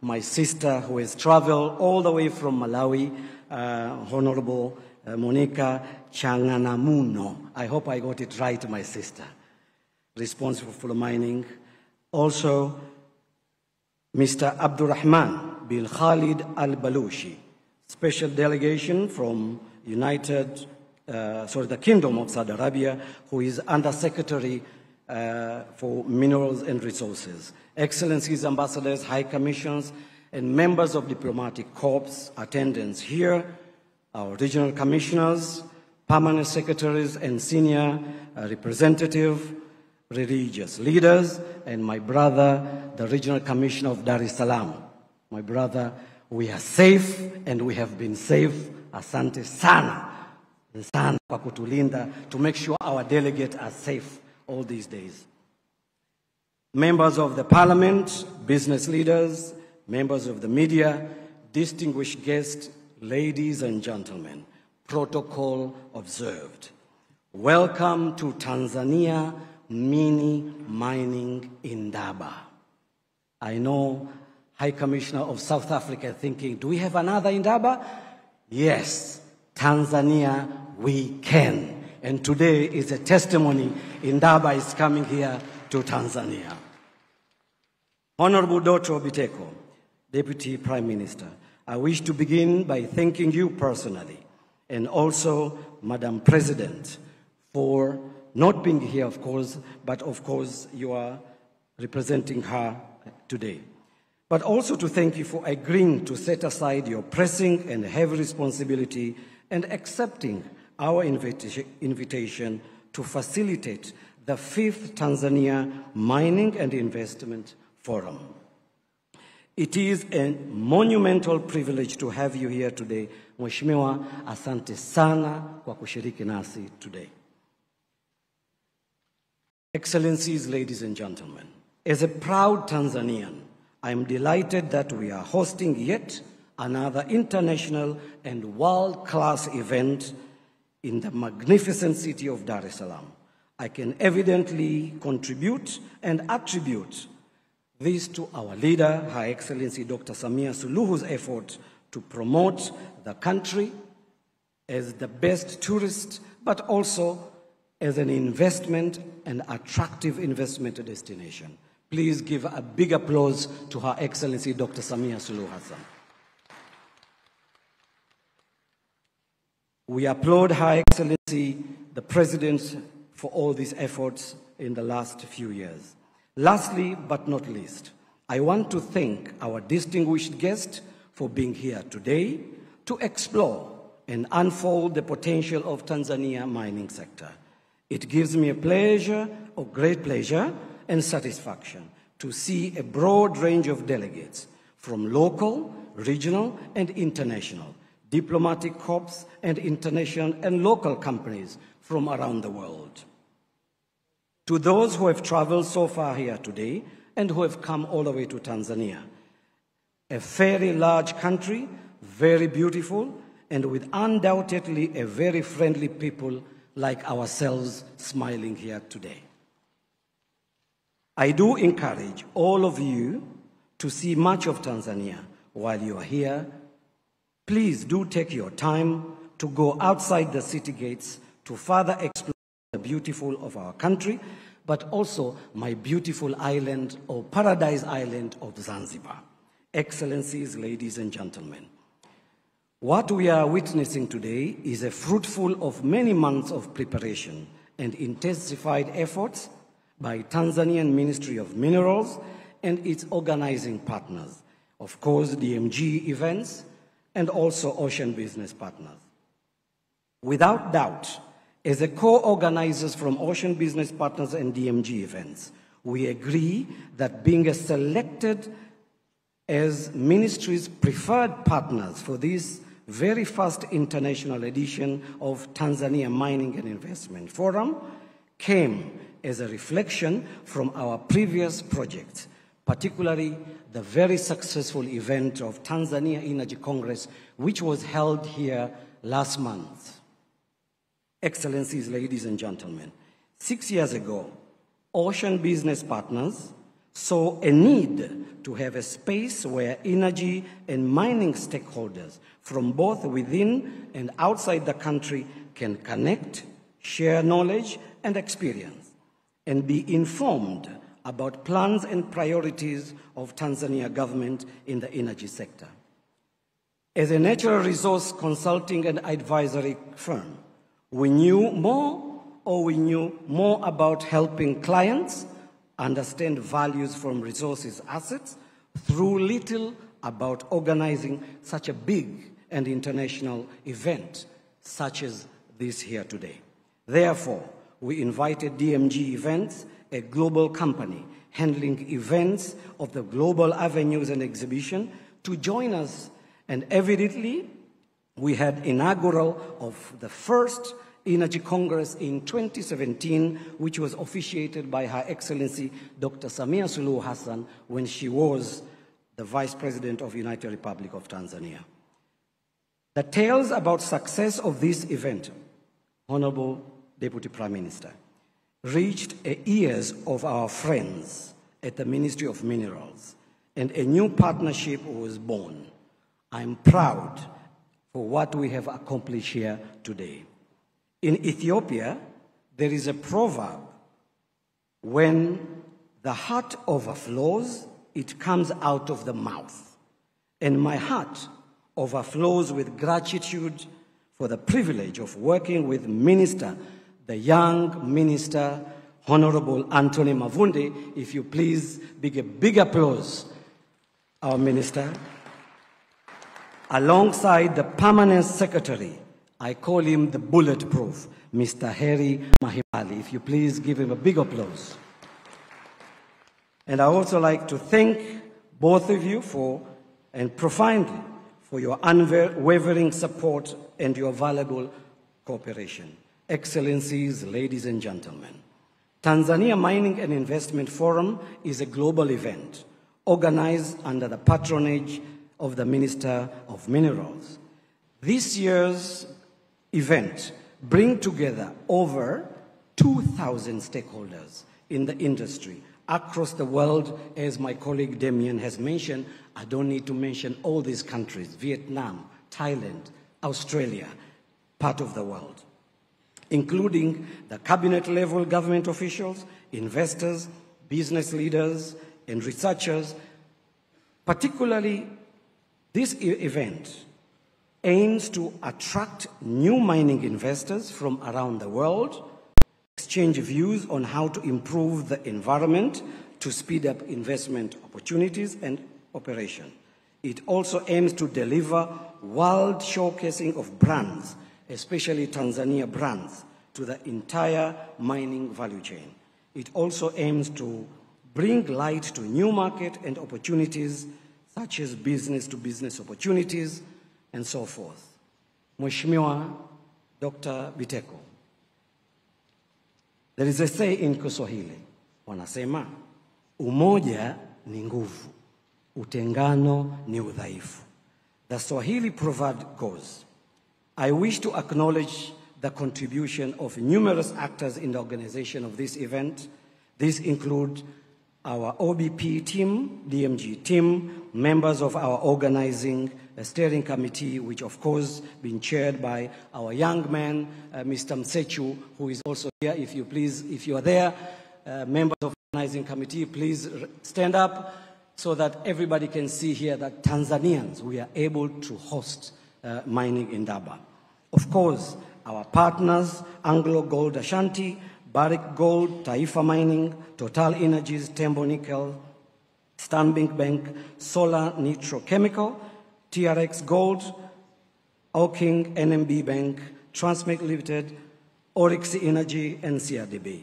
my sister who has traveled all the way from Malawi, Honorable Monica Changanamuno. I hope I got it right, my sister. Responsible for mining. Also, Mr. Abdurrahman bin Khalid Al-Balushi, special delegation from the Kingdom of Saudi Arabia, who is Under-Secretary for Minerals and Resources. Excellencies, ambassadors, high commissions, and members of diplomatic corps, attendants here, our regional commissioners, permanent secretaries, and senior representative, religious leaders, and my brother, the regional commissioner of Dar es Salaam. My brother, we are safe and we have been safe. Asante sana. Sana kwa kutulinda, to make sure our delegates are safe all these days. Members of the parliament, business leaders, members of the media, distinguished guests, ladies and gentlemen, protocol observed. Welcome to Tanzania Mini Mining Indaba. I know High Commissioner of South Africa thinking, do we have another Indaba? Yes, Tanzania, we can. And today is a testimony. Indaba is coming here to Tanzania. Honorable Dr. Biteko, Deputy Prime Minister, I wish to begin by thanking you personally and also Madam President for not being here, of course, but of course you are representing her today. But also to thank you for agreeing to set aside your pressing and heavy responsibility and accepting our invitation to facilitate the 5th Tanzania Mining and Investment Forum. It is a monumental privilege to have you here today. Mheshimiwa, asante sana kwa kushiriki nasi today. Excellencies, ladies and gentlemen, as a proud Tanzanian, I am delighted that we are hosting yet another international and world-class event in the magnificent city of Dar es Salaam. I can evidently contribute and attribute this to our leader, Her Excellency Dr. Samia Suluhu's effort to promote the country as the best tourist, but also as an investment and attractive investment destination. Please give a big applause to Her Excellency Dr. Samia Suluhu Hassan. We applaud Her Excellency, the President, for all these efforts in the last few years. Lastly, but not least, I want to thank our distinguished guest for being here today to explore and unfold the potential of Tanzania mining sector. It gives me a great pleasure and satisfaction to see a broad range of delegates from local, regional, and international, diplomatic corps, and international and local companies from around the world. To those who have traveled so far here today and who have come all the way to Tanzania, a very large country, very beautiful, and with undoubtedly a very friendly people like ourselves smiling here today. I do encourage all of you to see much of Tanzania while you are here. Please do take your time to go outside the city gates to further explore the beautiful of our country, but also my beautiful island or paradise island of Zanzibar. Excellencies, ladies and gentlemen, what we are witnessing today is a fruitful of many months of preparation and intensified efforts by Tanzanian Ministry of Minerals and its organizing partners, of course, DMG events, and also Ocean Business Partners. Without doubt, as a co-organizers from Ocean Business Partners and DMG events, we agree that being selected as ministry's preferred partners for this very first international edition of Tanzania Mining and Investment Forum came as a reflection from our previous projects, particularly the very successful event of Tanzania Energy Congress, which was held here last month. Excellencies, ladies and gentlemen, 6 years ago, Ocean Business Partners saw a need to have a space where energy and mining stakeholders from both within and outside the country can connect, share knowledge and experience, and be informed about plans and priorities of Tanzania government in the energy sector. As a natural resource consulting and advisory firm, we knew more about helping clients understand values from resources assets through little about organizing such a big and international event such as this here today. Therefore, we invited DMG Events, a global company handling events of the global avenues and exhibition, to join us, and evidently we had inaugural of the first Energy Congress in 2017, which was officiated by Her Excellency Dr. Samia Suluhu Hassan when she was the Vice President of the United Republic of Tanzania. The tales about success of this event, Honorable Deputy Prime Minister, reached the ears of our friends at the Ministry of Minerals, and a new partnership was born. I'm proud for what we have accomplished here today. In Ethiopia, there is a proverb, when the heart overflows, it comes out of the mouth. And my heart overflows with gratitude for the privilege of working with the young Minister, Honorable Anthony Mavunde. If you please, a big applause, our Minister. Alongside the Permanent Secretary, I call him the bulletproof, Mr. Harry Mahimali. If you please give him a big applause. And I also like to thank both of you profoundly for your unwavering support and your valuable cooperation. Excellencies, ladies and gentlemen, Tanzania Mining and Investment Forum is a global event organized under the patronage of the Minister of Minerals. This year's event brings together over 2,000 stakeholders in the industry across the world. As my colleague Damien has mentioned, I don't need to mention all these countries: Vietnam, Thailand, Australia, part of the world, including the cabinet-level government officials, investors, business leaders, and researchers. Particularly, this event aims to attract new mining investors from around the world, exchange views on how to improve the environment to speed up investment opportunities and operation. It also aims to deliver world showcasing of brands, especially Tanzania brands, to the entire mining value chain. It also aims to bring light to new market and opportunities such as business-to-business opportunities and so forth. Mheshimiwa Dr. Biteko, there is a say in Kiswahili, wanasema, umoja ni nguvu, utengano ni udhaifu. The Swahili proverb goes, I wish to acknowledge the contribution of numerous actors in the organization of this event. These include our OBP team, DMG team, members of our organizing steering committee, which of course been chaired by our young man, Mr. Msechu, who is also here. If you are there, members of the organizing committee, please stand up so that everybody can see here that Tanzanians, we are able to host mining in Daba. Of course, our partners, Anglo Gold Ashanti, Barrick Gold, Taifa Mining, Total Energies, Tembo Nickel, Stanbic Bank, Solar Nitrochemical, TRX Gold, Oking, NMB Bank, Transmit Limited, Oryx Energy, and CRDB.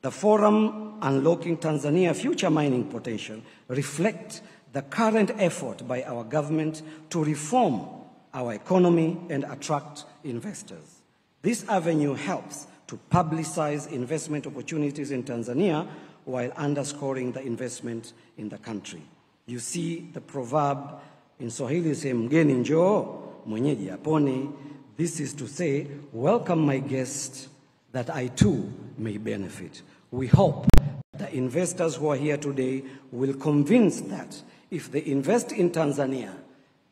The forum, Unlocking Tanzania Future Mining Potential, reflects the current effort by our government to reform our economy and attract investors. This avenue helps to publicize investment opportunities in Tanzania while underscoring the investment in the country. You see the proverb in Swahili say, mgeni njoo, mwenyeji apone. This is to say, welcome my guest, that I too may benefit. We hope The investors who are here today will convince that if they invest in Tanzania,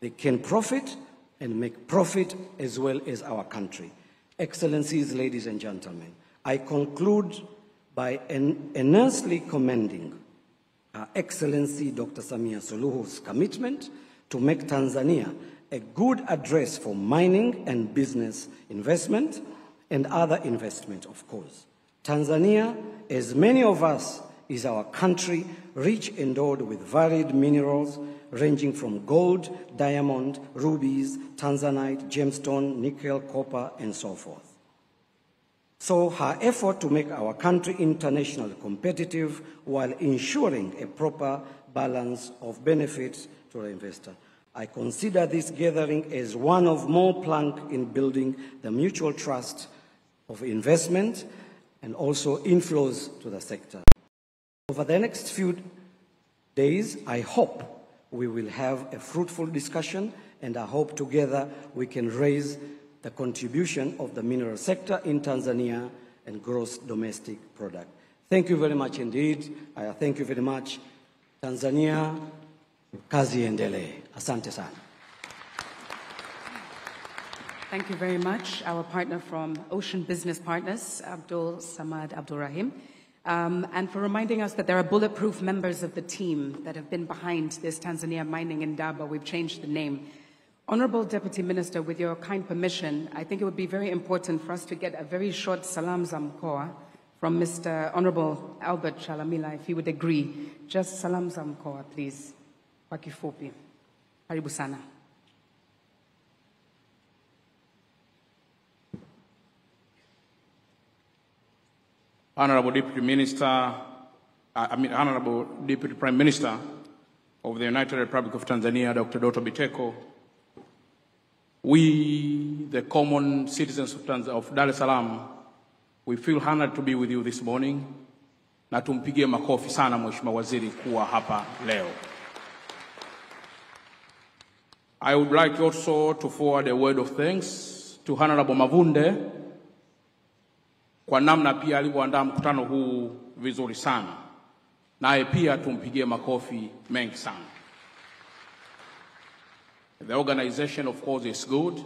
they can profit and make profit as well as our country. Excellencies, ladies and gentlemen, I conclude by earnestly commending Her Excellency Dr. Samia Suluhu's commitment to make Tanzania a good address for mining and business investment and other investment, of course. Tanzania, as many of us, is our country rich endowed with varied minerals ranging from gold, diamond, rubies, tanzanite, gemstone, nickel, copper, and so forth. So her effort to make our country internationally competitive while ensuring a proper balance of benefits to the investor. I consider this gathering as one of more planks in building the mutual trust of investment and also inflows to the sector. Over the next few days, I hope we will have a fruitful discussion, and I hope together we can raise the contribution of the mineral sector in Tanzania and gross domestic product. Thank you very much indeed. I thank you very much. Tanzania, kazi endelee. Asante sana. Thank you very much. Our partner from Ocean Business Partners, Abdul Samad Abdul Rahim. And for reminding us that there are bulletproof members of the team that have been behind this Tanzania Mining Indaba. We've changed the name. Honorable Deputy Minister, with your kind permission, I think it would be very important for us to get a very short salam za mkoa from Mr. Honorable Albert Chalamila, if he would agree. Just salam za mkoa, please. Kwa kifupi. Karibu sana. Honorable Deputy Minister, Honorable Deputy Prime Minister of the United Republic of Tanzania, Dr. Doto Biteko, we, the common citizens of Dar es Salaam, we feel honored to be with you this morning. Na tumpigie makofi sana Mheshimiwa Waziri kuwa hapa leo. I would like also to forward a word of thanks to Honorable Mavunde kwa namna pia alivyoandaa mkutano huu vizuri sana. Naye pia tumpigie makofi mengi sana. The organization, of course, is good.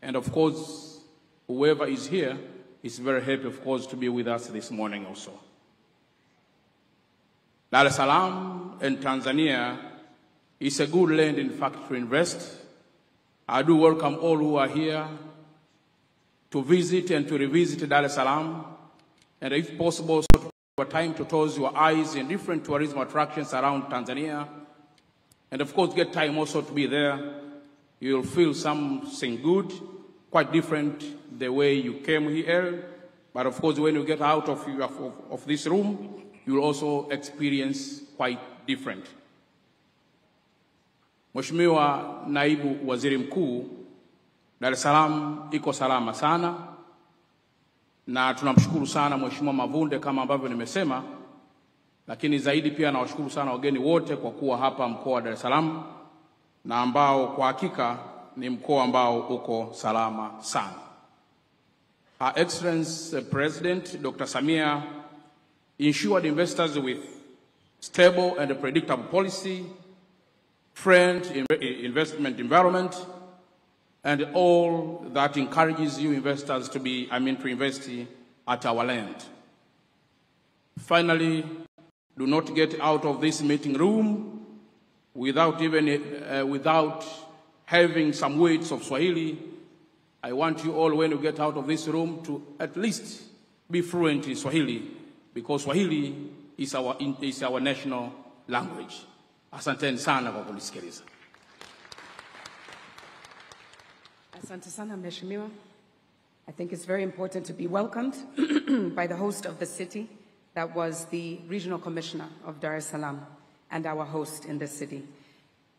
And of course, whoever is here is very happy, of course, to be with us this morning also. Dar es Salaam and Tanzania is a good land, in fact, to invest. I do welcome all who are here to visit and to revisit Dar es Salaam, and if possible, also to have time to close your eyes in different tourism attractions around Tanzania, and of course get time also to be there. You'll feel something good, quite different the way you came here, but of course when you get out of this room, you'll also experience quite different. Mheshimiwa Naibu Waziri Mkuu, Dar es Salaam iko salama sana, na tunamshukuru sana Mheshimiwa Mavunde kama ambavyo nimesema, lakini zaidi pia nawashukuru sana wageni wote kwa kuwa hapa mkoa wa Dar es Salaam, na ambao kwa hakika ni mkoa ambao uko salama sana. Her Excellency President Dr. Samia ensured investors with stable and predictable policy, friendly investment environment, and all that encourages you investors to invest at our land. Finally, do not get out of this meeting room without having some words of Swahili. I want you all, when you get out of this room, to at least be fluent in Swahili, because Swahili is our national language. Asanteni sana kwa kunisikiliza. Asante sana, Mheshimiwa. I think it's very important to be welcomed by the host of the city, that was the Regional Commissioner of Dar es Salaam and our host in this city.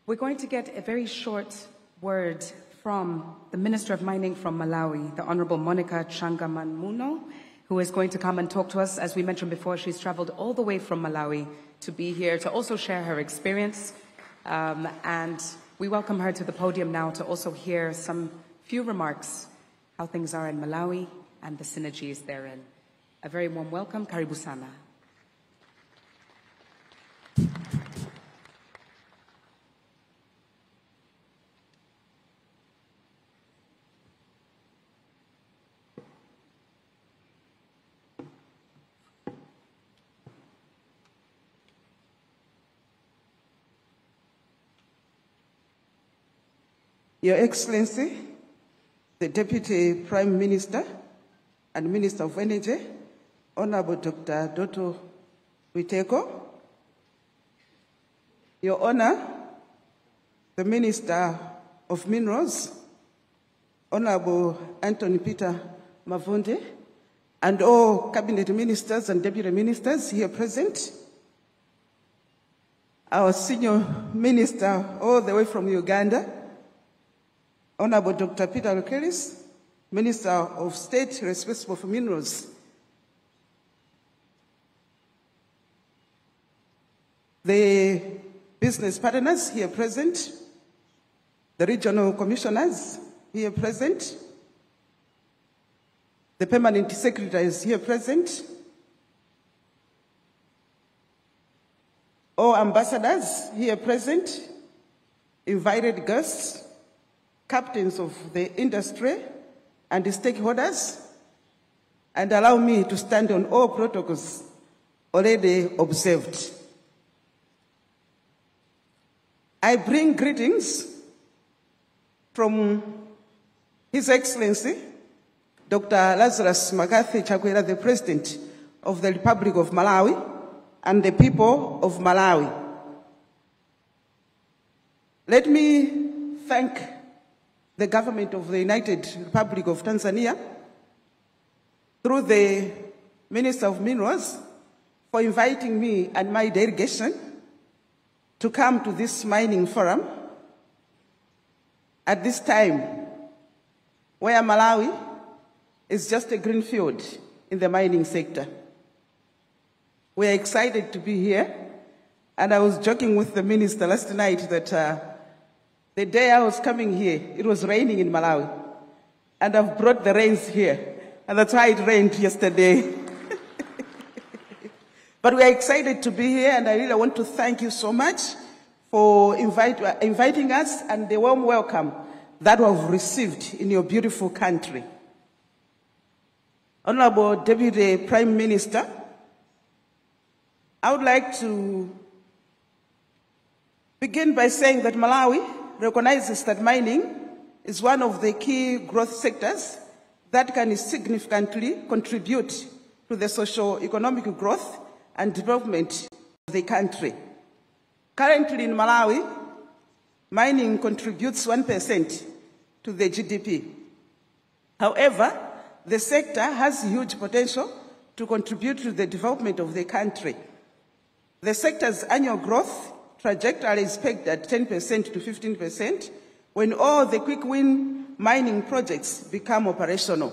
We're going to get a very short word from the Minister of Mining from Malawi, the Honorable Monica Changamanmuno, who is going to come and talk to us. As we mentioned before, she's traveled all the way from Malawi to be here to also share her experience. And we welcome her to the podium now to also hear some few remarks, how things are in Malawi and the synergies therein. A very warm welcome. Karibu sana. Your Excellency, the Deputy Prime Minister and Minister of Energy, Honorable Dr. Doto Witeko, Your Honor, the Minister of Minerals, Honorable Anthony Peter Mavunde, and all Cabinet Ministers and Deputy Ministers here present, our Senior Minister all the way from Uganda, Honorable Dr. Peter Lukeris, Minister of State responsible for minerals. The business partners here present, the regional commissioners here present, the permanent secretaries here present, all ambassadors here present, invited guests, captains of the industry and the stakeholders, and allow me to stand on all protocols already observed. I bring greetings from His Excellency, Dr. Lazarus Magathi Chakwera, the President of the Republic of Malawi, and the people of Malawi. Let me thank the government of the United Republic of Tanzania, through the Minister of Minerals, for inviting me and my delegation to come to this mining forum at this time where Malawi is just a greenfield in the mining sector. We are excited to be here, and I was joking with the minister last night that the day I was coming here, it was raining in Malawi, and I've brought the rains here, and that's why it rained yesterday. But we are excited to be here, and I really want to thank you so much for inviting us and the warm welcome that we have received in your beautiful country. Honorable Deputy Prime Minister, I would like to begin by saying that Malawi recognizes that mining is one of the key growth sectors that can significantly contribute to the socio-economic growth and development of the country. Currently in Malawi, mining contributes 1% to the GDP. However, the sector has huge potential to contribute to the development of the country. The sector's annual growth trajectory is pegged at 10% to 15% when all the quick-win mining projects become operational.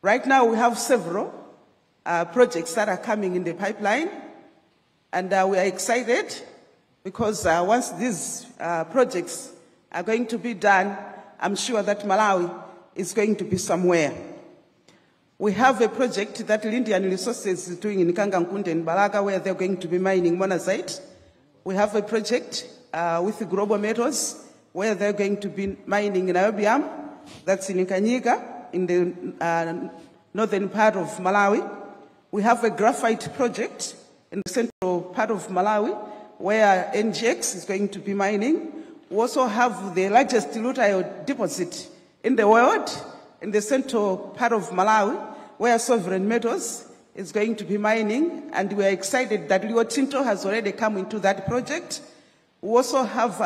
Right now, we have several projects that are coming in the pipeline, and we are excited because once these projects are going to be done, I'm sure that Malawi is going to be somewhere. We have a project that Lindian Resources is doing in Kangankunde and Balaga, where they're going to be mining monazite. We have a project with Global Metals, where they're going to be mining niobium. That's in Kanyiga, in the northern part of Malawi. We have a graphite project in the central part of Malawi, where NGX is going to be mining. We also have the largest rutile deposit in the world, in the central part of Malawi, where Sovereign Metals is going to be mining, and we are excited that Rio Tinto has already come into that project. We also have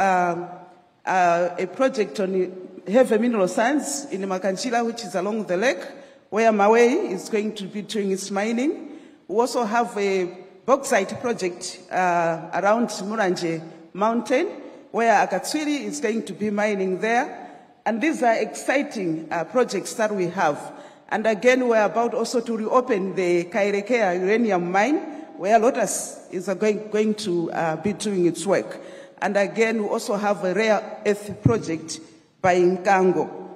a project on heavy mineral sands in Makanchila, which is along the lake, where Mawei is going to be doing its mining. We also have a bauxite project around Muranje Mountain, where Akatswiri is going to be mining there. And these are exciting projects that we have. And again, we're about also to reopen the Kairekea uranium mine, where Lotus is going to be doing its work. And again, we also have a rare earth project by Nkango.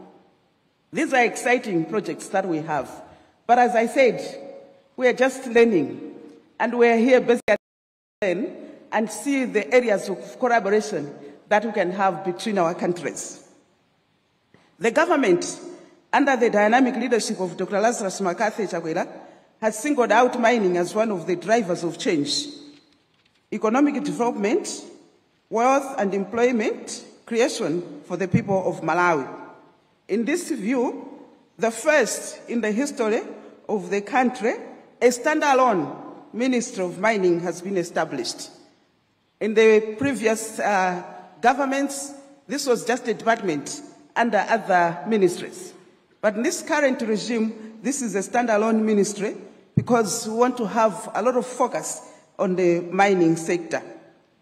These are exciting projects that we have. But as I said, we are just learning, and we are here basically to learn and see the areas of collaboration that we can have between our countries. The government, under the dynamic leadership of Dr. Lazarus McCarthy Chakwera, has singled out mining as one of the drivers of change, economic development, wealth and employment creation for the people of Malawi. In this view, the first in the history of the country, a standalone Ministry of Mining has been established. In the previous governments, this was just a department under other ministries. But in this current regime, this is a standalone ministry because we want to have a lot of focus on the mining sector.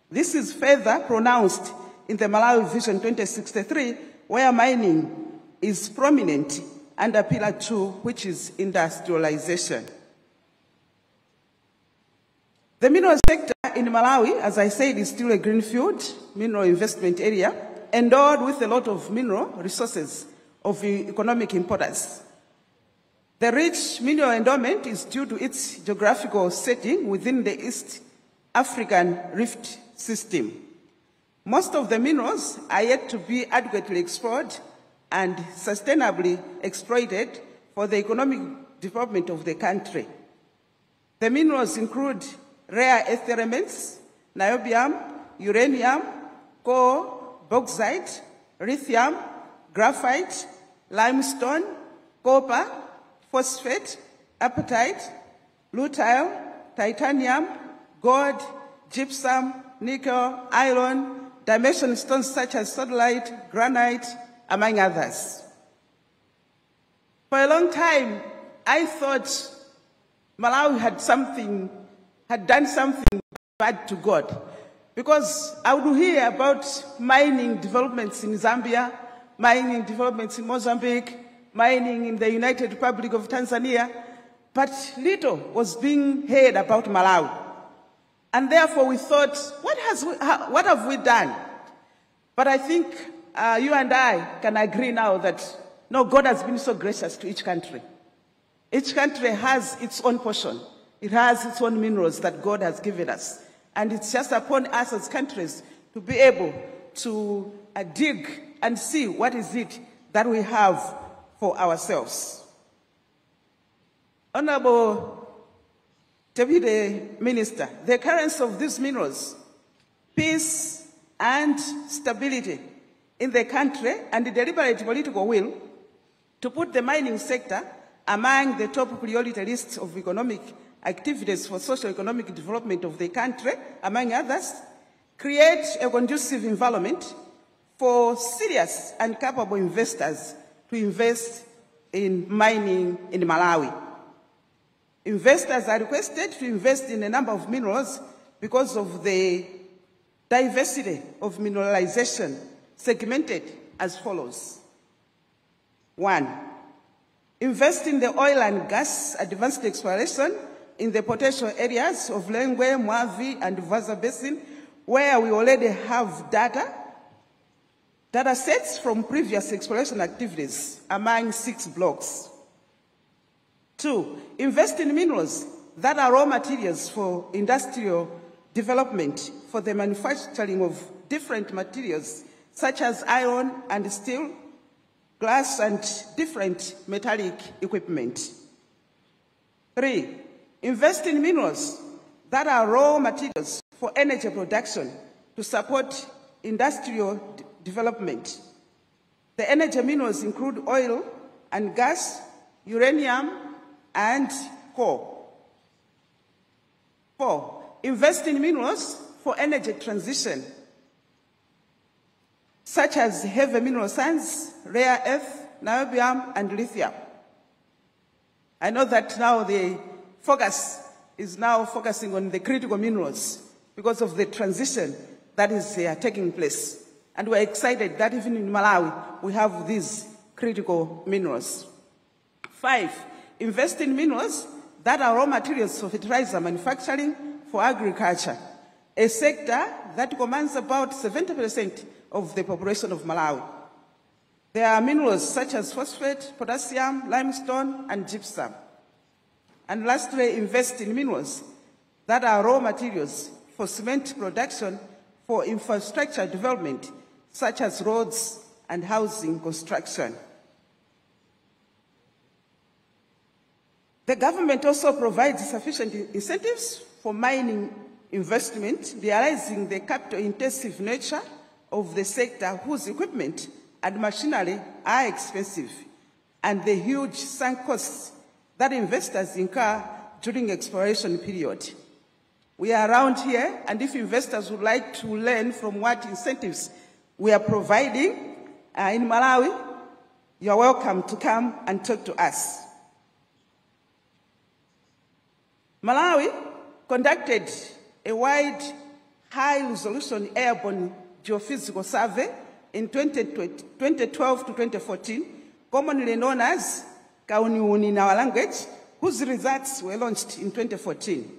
This is further pronounced in the Malawi Vision 2063, where mining is prominent under Pillar 2, which is industrialization. The mineral sector in Malawi, as I said, is still a greenfield mineral investment area, endowed with a lot of mineral resources of economic importance. The rich mineral endowment is due to its geographical setting within the East African Rift System. Most of the minerals are yet to be adequately explored and sustainably exploited for the economic development of the country. The minerals include rare earth elements, niobium, uranium, coal, bauxite, lithium, graphite, limestone, copper, phosphate, apatite, rutile, titanium, gold, gypsum, nickel, iron, dimension stones such as sodalite, granite, among others. For a long time, I thought Malawi had done something bad to God, because I would hear about mining developments in Zambia, mining developments in Mozambique, mining in the United Republic of Tanzania, but little was being heard about Malawi. And therefore we thought, what have we done? But I think you and I can agree now that, no, God has been so gracious to each country. Each country has its own portion. It has its own minerals that God has given us. And it's just upon us as countries to be able to dig and see what is it that we have for ourselves. Honorable Deputy Minister, the occurrence of these minerals, peace and stability in the country, and the deliberate political will to put the mining sector among the top priority lists of economic activities for socio-economic development of the country, among others, create a conducive environment for serious and capable investors to invest in mining in Malawi. Investors are requested to invest in a number of minerals because of the diversity of mineralization, segmented as follows. 1, invest in the oil and gas advanced exploration in the potential areas of Lengwe, Mwavi, and Vaza Basin, where we already have data sets from previous exploration activities among 6 blocks. 2, invest in minerals that are raw materials for industrial development for the manufacturing of different materials such as iron and steel, glass, and different metallic equipment. 3, invest in minerals that are raw materials for energy production to support industrial development. The energy minerals include oil and gas, uranium, and coal. 4, invest in minerals for energy transition, such as heavy mineral sands, rare earth, niobium, and lithium. I know that now the focus is now focusing on the critical minerals because of the transition that is taking place. And we're excited that even in Malawi, we have these critical minerals. 5, invest in minerals that are raw materials for fertilizer manufacturing for agriculture, a sector that commands about 70% of the population of Malawi. There are minerals such as phosphate, potassium, limestone, and gypsum. And lastly, invest in minerals that are raw materials for cement production, for infrastructure development, such as roads and housing construction. The government also provides sufficient incentives for mining investment, realizing the capital-intensive nature of the sector, whose equipment and machinery are expensive, and the huge sunk costs that investors incur during exploration period. We are around here, and if investors would like to learn from what incentives we are providing in Malawi, you're welcome to come and talk to us. Malawi conducted a wide, high-resolution airborne geophysical survey in 2012 to 2014, commonly known as Kauniuni in our language, whose results were launched in 2014.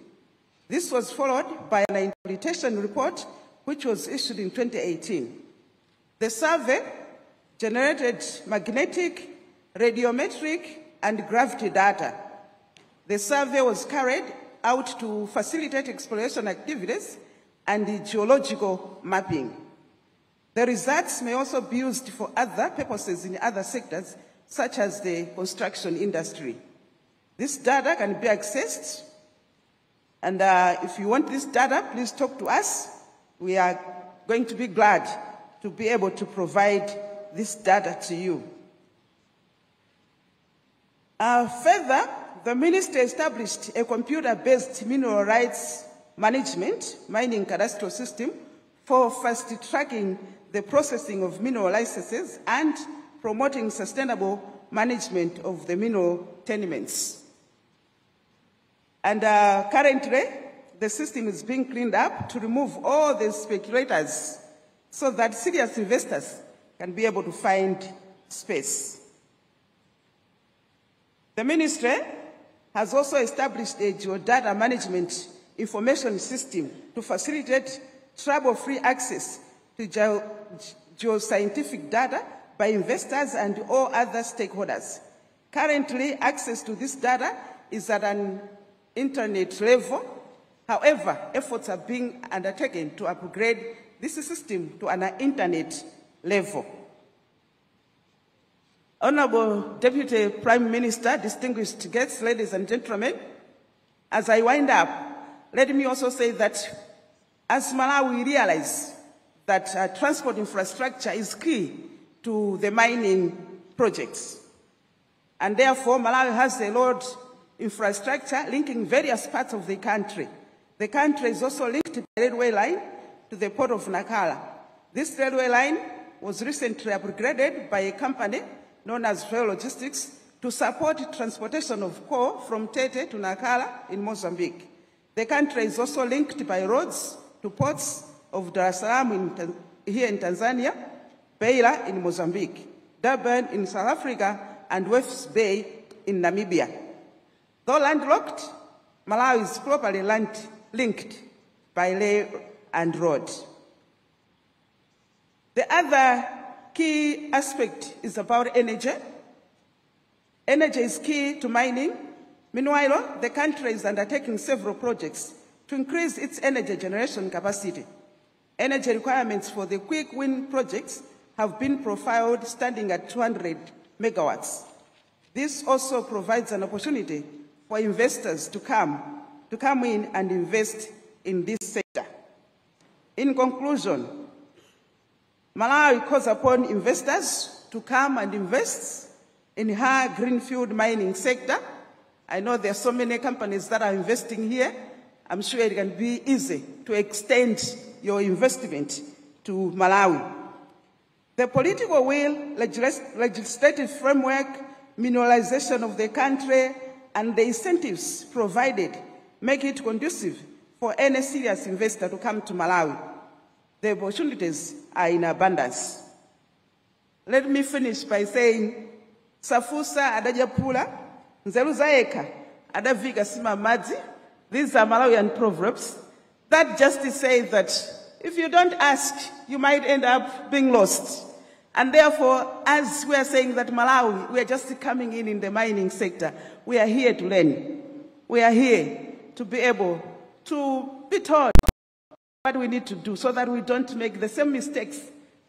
This was followed by an interpretation report, which was issued in 2018. The survey generated magnetic, radiometric, and gravity data. The survey was carried out to facilitate exploration activities and geological mapping. The results may also be used for other purposes in other sectors, such as the construction industry. This data can be accessed, and if you want this data, please talk to us. We are going to be glad to be able to provide this data to you. Further, the ministry established a computer-based mineral rights management mining cadastral system for fast-tracking the processing of mineral licenses and promoting sustainable management of the mineral tenements. And currently, the system is being cleaned up to remove all the speculators so that serious investors can be able to find space. The ministry has also established a geodata management information system to facilitate trouble-free access to geoscientific data by investors and all other stakeholders. Currently, access to this data is at an internet level. However, efforts are being undertaken to upgrade this system to an internet level. Honorable Deputy Prime Minister, distinguished guests, ladies and gentlemen, as I wind up, let me also say that as Malawi, we realize that transport infrastructure is key to the mining projects. And therefore, Malawi has a road infrastructure linking various parts of the country. The country is also linked by a railway line to the port of Nakala. This railway line was recently upgraded by a company known as Rail Logistics to support transportation of coal from Tete to Nakala in Mozambique. The country is also linked by roads to ports of Dar es Salaam here in Tanzania, Beira in Mozambique, Durban in South Africa, and West Bay in Namibia. Though landlocked, Malawi is properly linked by rail and road. The other key aspect is about energy. Energy is key to mining. Meanwhile, the country is undertaking several projects to increase its energy generation capacity. Energy requirements for the quick win projects have been profiled standing at 200 megawatts. This also provides an opportunity for investors to come in and invest in this sector. In conclusion, Malawi calls upon investors to come and invest in her greenfield mining sector. I know there are so many companies that are investing here. I'm sure it can be easy to extend your investment to Malawi. The political will, legislative framework, mineralization of the country, and the incentives provided make it conducive for any serious investor to come to Malawi. The opportunities are in abundance. Let me finish by saying, Safusa adajapula, nzeru zaeka, adavika sima madzi. These are Malawian proverbs that just say that if you don't ask, you might end up being lost. And therefore, as we are saying that Malawi, we are just coming in the mining sector. We are here to learn. we are here to be able to be taught what we need to do so that we don't make the same mistakes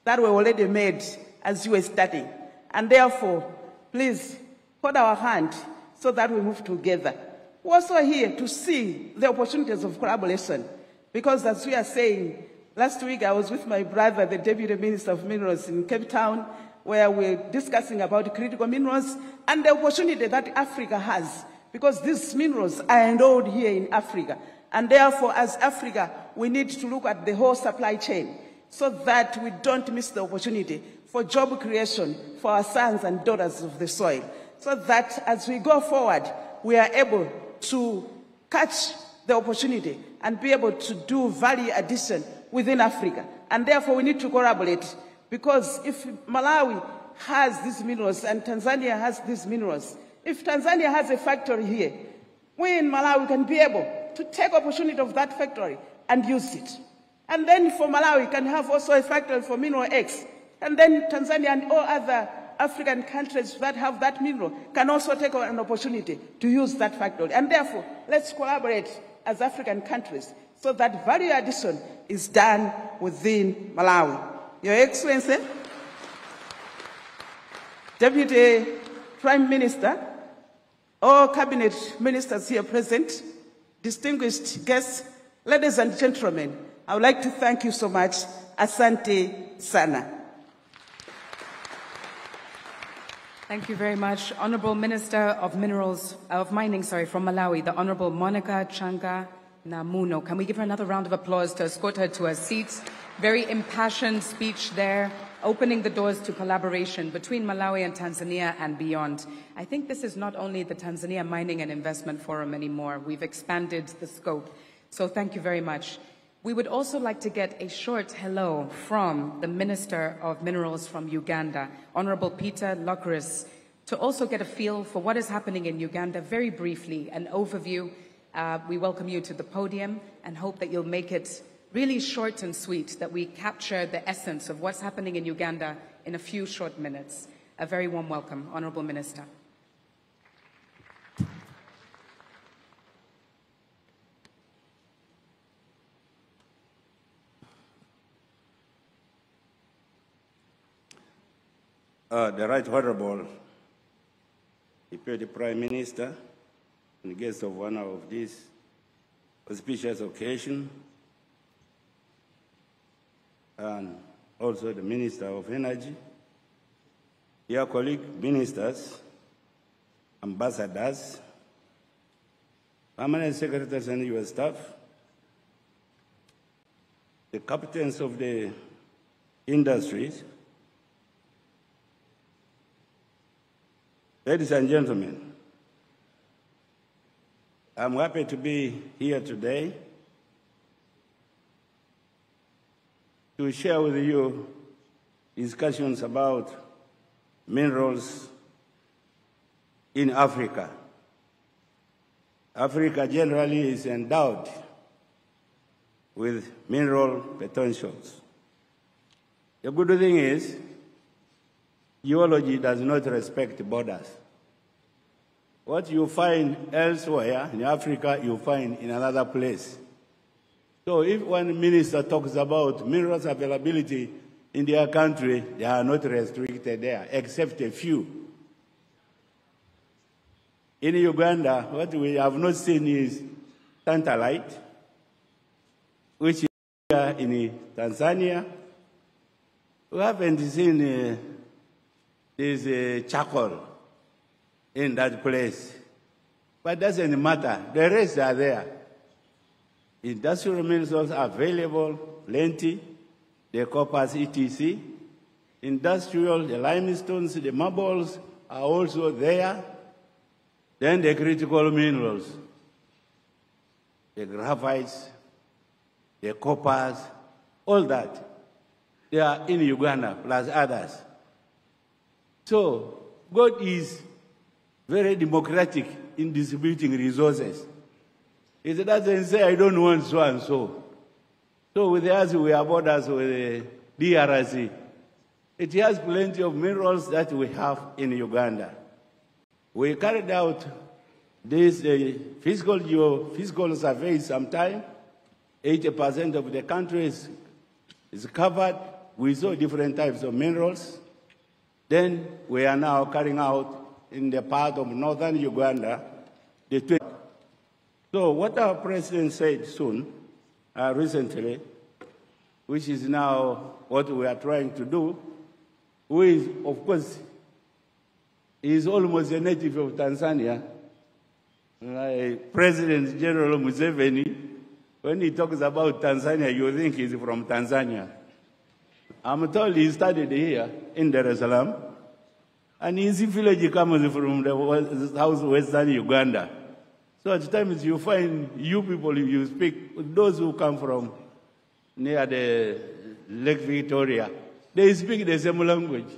that were already made as you were studying. And therefore, please hold our hand so that we move together. We're also here to see the opportunities of collaboration, because as we are saying, last week I was with my brother, the Deputy Minister of Minerals in Cape Town, where we're discussing about critical minerals and the opportunity that Africa has, because these minerals are endowed here in Africa. And therefore, as Africa, we need to look at the whole supply chain so that we don't miss the opportunity for job creation for our sons and daughters of the soil, so that as we go forward, we are able to catch the opportunity and be able to do value addition within Africa. And therefore, we need to collaborate, because if Malawi has these minerals and Tanzania has these minerals, if Tanzania has a factory here, we in Malawi can be able to take opportunity of that factory and use it. And then for Malawi can have also a factory for mineral X. And then Tanzania and all other African countries that have that mineral can also take an opportunity to use that factory. And therefore, let's collaborate as African countries so that value addition is done within Malawi. Your Excellency, Deputy Prime Minister, all cabinet ministers here present, distinguished guests, ladies and gentlemen, I would like to thank you so much. Asante sana. Thank you very much. Honorable Minister of Mining, from Malawi, the Honorable Monica Changa Namuno. Can we give her another round of applause to escort her to her seat? Very impassioned speech there, opening the doors to collaboration between Malawi and Tanzania and beyond. I think this is not only the Tanzania Mining and Investment Forum anymore. We've expanded the scope. So thank you very much. We would also like to get a short hello from the Minister of Minerals from Uganda, Honorable Peter Lockris, to also get a feel for what is happening in Uganda. Very briefly, an overview. We welcome you to the podium and hope that you'll make it really short and sweet, that we capture the essence of what's happening in Uganda in a few short minutes. A very warm welcome, Honorable Minister. The Right Honorable Deputy Prime Minister and guest of honor of this auspicious occasion, and also the Minister of Energy, dear colleague ministers, ambassadors, permanent secretaries and your staff, the captains of the industries, ladies and gentlemen, I'm happy to be here today to share with you discussions about minerals in Africa. Africa generally is endowed with mineral potentials. The good thing is, geology does not respect borders. What you find elsewhere in Africa, you find in another place. So if one minister talks about minerals availability in their country, they are not restricted there, except a few. In Uganda, what we have not seen is tantalite, which is here in Tanzania. We haven't seen this charcoal in that place. But it doesn't matter. The rest are there. Industrial minerals are available, plenty. The coppers, etc. Industrial, the limestones, the marbles are also there. Then the critical minerals, the graphites, the coppers, all that. They are in Uganda, plus others. So, God is very democratic in distributing resources. It doesn't say, I don't want so and so. So with us, we have borders with the DRC. It has plenty of minerals that we have in Uganda. We carried out This fiscal survey sometime, 80% of the country is covered. We saw different types of minerals. Then we are now carrying out in the part of northern Uganda, so what our president said recently, which is now what we are trying to do, who is, of course, is almost a native of Tanzania. President General Museveni, when he talks about Tanzania, you think he's from Tanzania. I'm told he studied here in Dar es Salaam, and his village comes from the southwestern Uganda. So at times you find people, you speak, those who come from near the Lake Victoria, they speak the same language,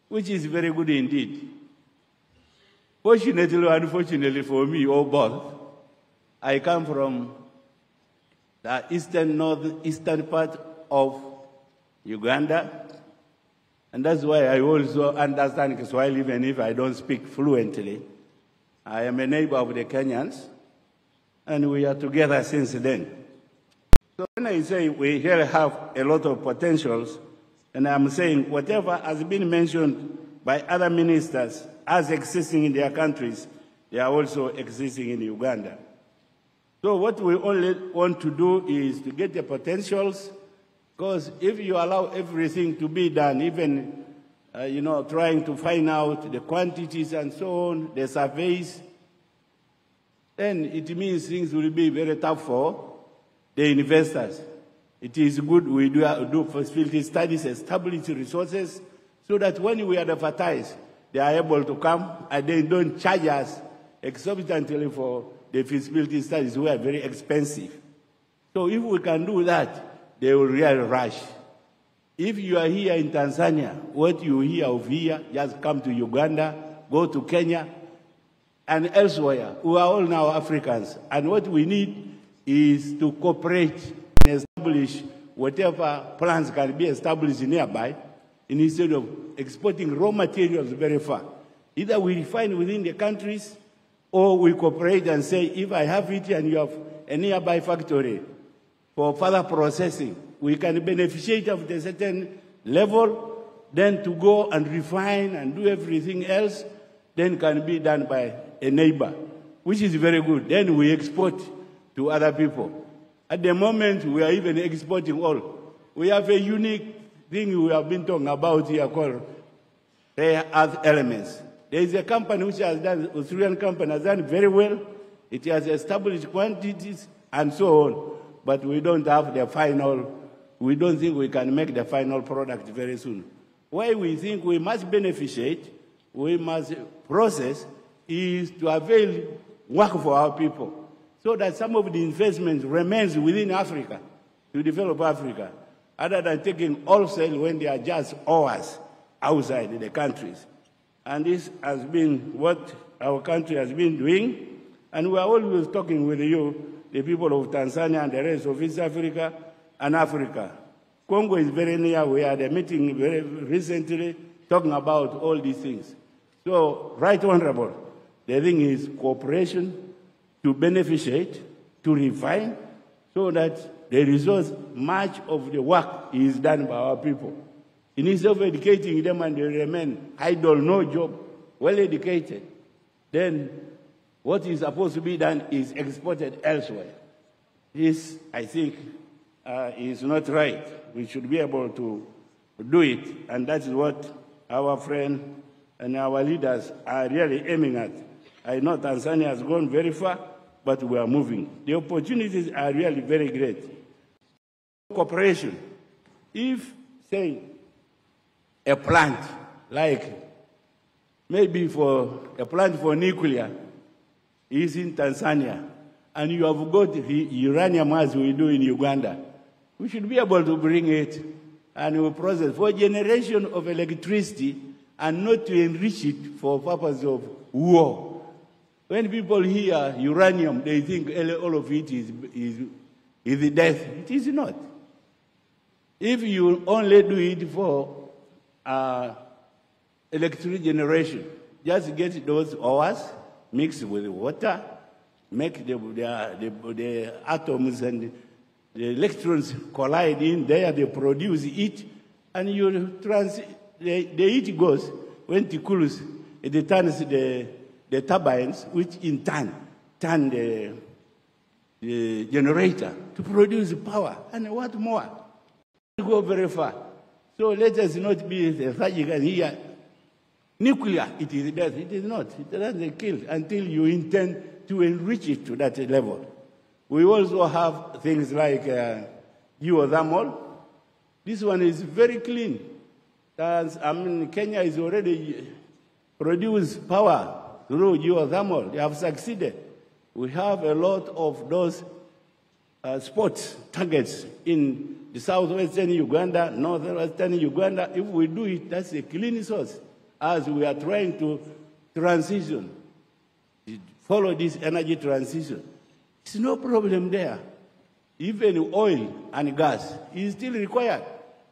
which is very good indeed. Fortunately or unfortunately for me, or both, I come from the northeastern part of Uganda, and that's why I also understand Kiswahili even if I don't speak fluently. I am a neighbor of the Kenyans, and we are together since then. So when I say we here have a lot of potentials, and I'm saying whatever has been mentioned by other ministers as existing in their countries, they are also existing in Uganda. So what we only want to do is to get the potentials, because if you allow everything to be done, even trying to find out the quantities and so on, the surveys, then it means things will be very tough for the investors. It is good we do feasibility studies, establish resources, so that when we advertise, they are able to come and they don't charge us exorbitantly for the feasibility studies, which are very expensive. So if we can do that, they will really rush. If you are here in Tanzania, what you hear of here, just come to Uganda, go to Kenya, and elsewhere. We are all now Africans, and what we need is to cooperate and establish whatever plans can be established nearby, instead of exporting raw materials very far. Either we refine within the countries, or we cooperate and say, if I have it and you have a nearby factory for further processing, we can beneficiate of a certain level, then to go and refine and do everything else, then can be done by a neighbor, which is very good. Then we export to other people. At the moment, we are even exporting all. We have a unique thing we have been talking about here called rare earth elements. There is a company which has done, Australian company has done very well. It has established quantities and so on, but we don't have the final, we don't think we can make the final product very soon. Why we think we must beneficiate, we must process, is to avail work for our people, so that some of the investment remains within Africa, to develop Africa, other than taking wholesale when they are just ours outside the countries. And this has been what our country has been doing, and we are always talking with you, the people of Tanzania and the rest of East Africa and Africa. Congo is very near. We had a meeting very recently talking about all these things. So, Right Honorable, the thing is cooperation to beneficiate, to refine, so that the resource, much of the work is done by our people. Instead of educating them and they remain idle, no job, well educated, then what is supposed to be done is exported elsewhere. This, I think, is not right. We should be able to do it, and that is what our friend and our leaders are really aiming at. I know Tanzania has gone very far, but we are moving. The opportunities are really very great. Cooperation. If, say, a plant, like maybe for a plant for nuclear is in Tanzania, and you have got uranium as we do in Uganda, we should be able to bring it and we process for generation of electricity and not to enrich it for purpose of war. When people hear uranium, they think all of it is death. It is not. If you only do it for electricity generation, just get those hours mixed with water, make the atoms and the electrons collide in there, they produce heat, and the heat goes, when it cools, it turns the turbines, which in turn the generator to produce power. And what more? We go very far. So let us not be surgical here. Nuclear, it is death. It is not. It doesn't kill until you intend to enrich it to that level. We also have things like geothermal. This one is very clean. Kenya is already produced power through geothermal. They have succeeded. We have a lot of those sports targets in the southwestern Uganda, northwestern Uganda. If we do it, that's a clean source. As we are trying to transition, follow this energy transition, there's no problem there. Even oil and gas is still required.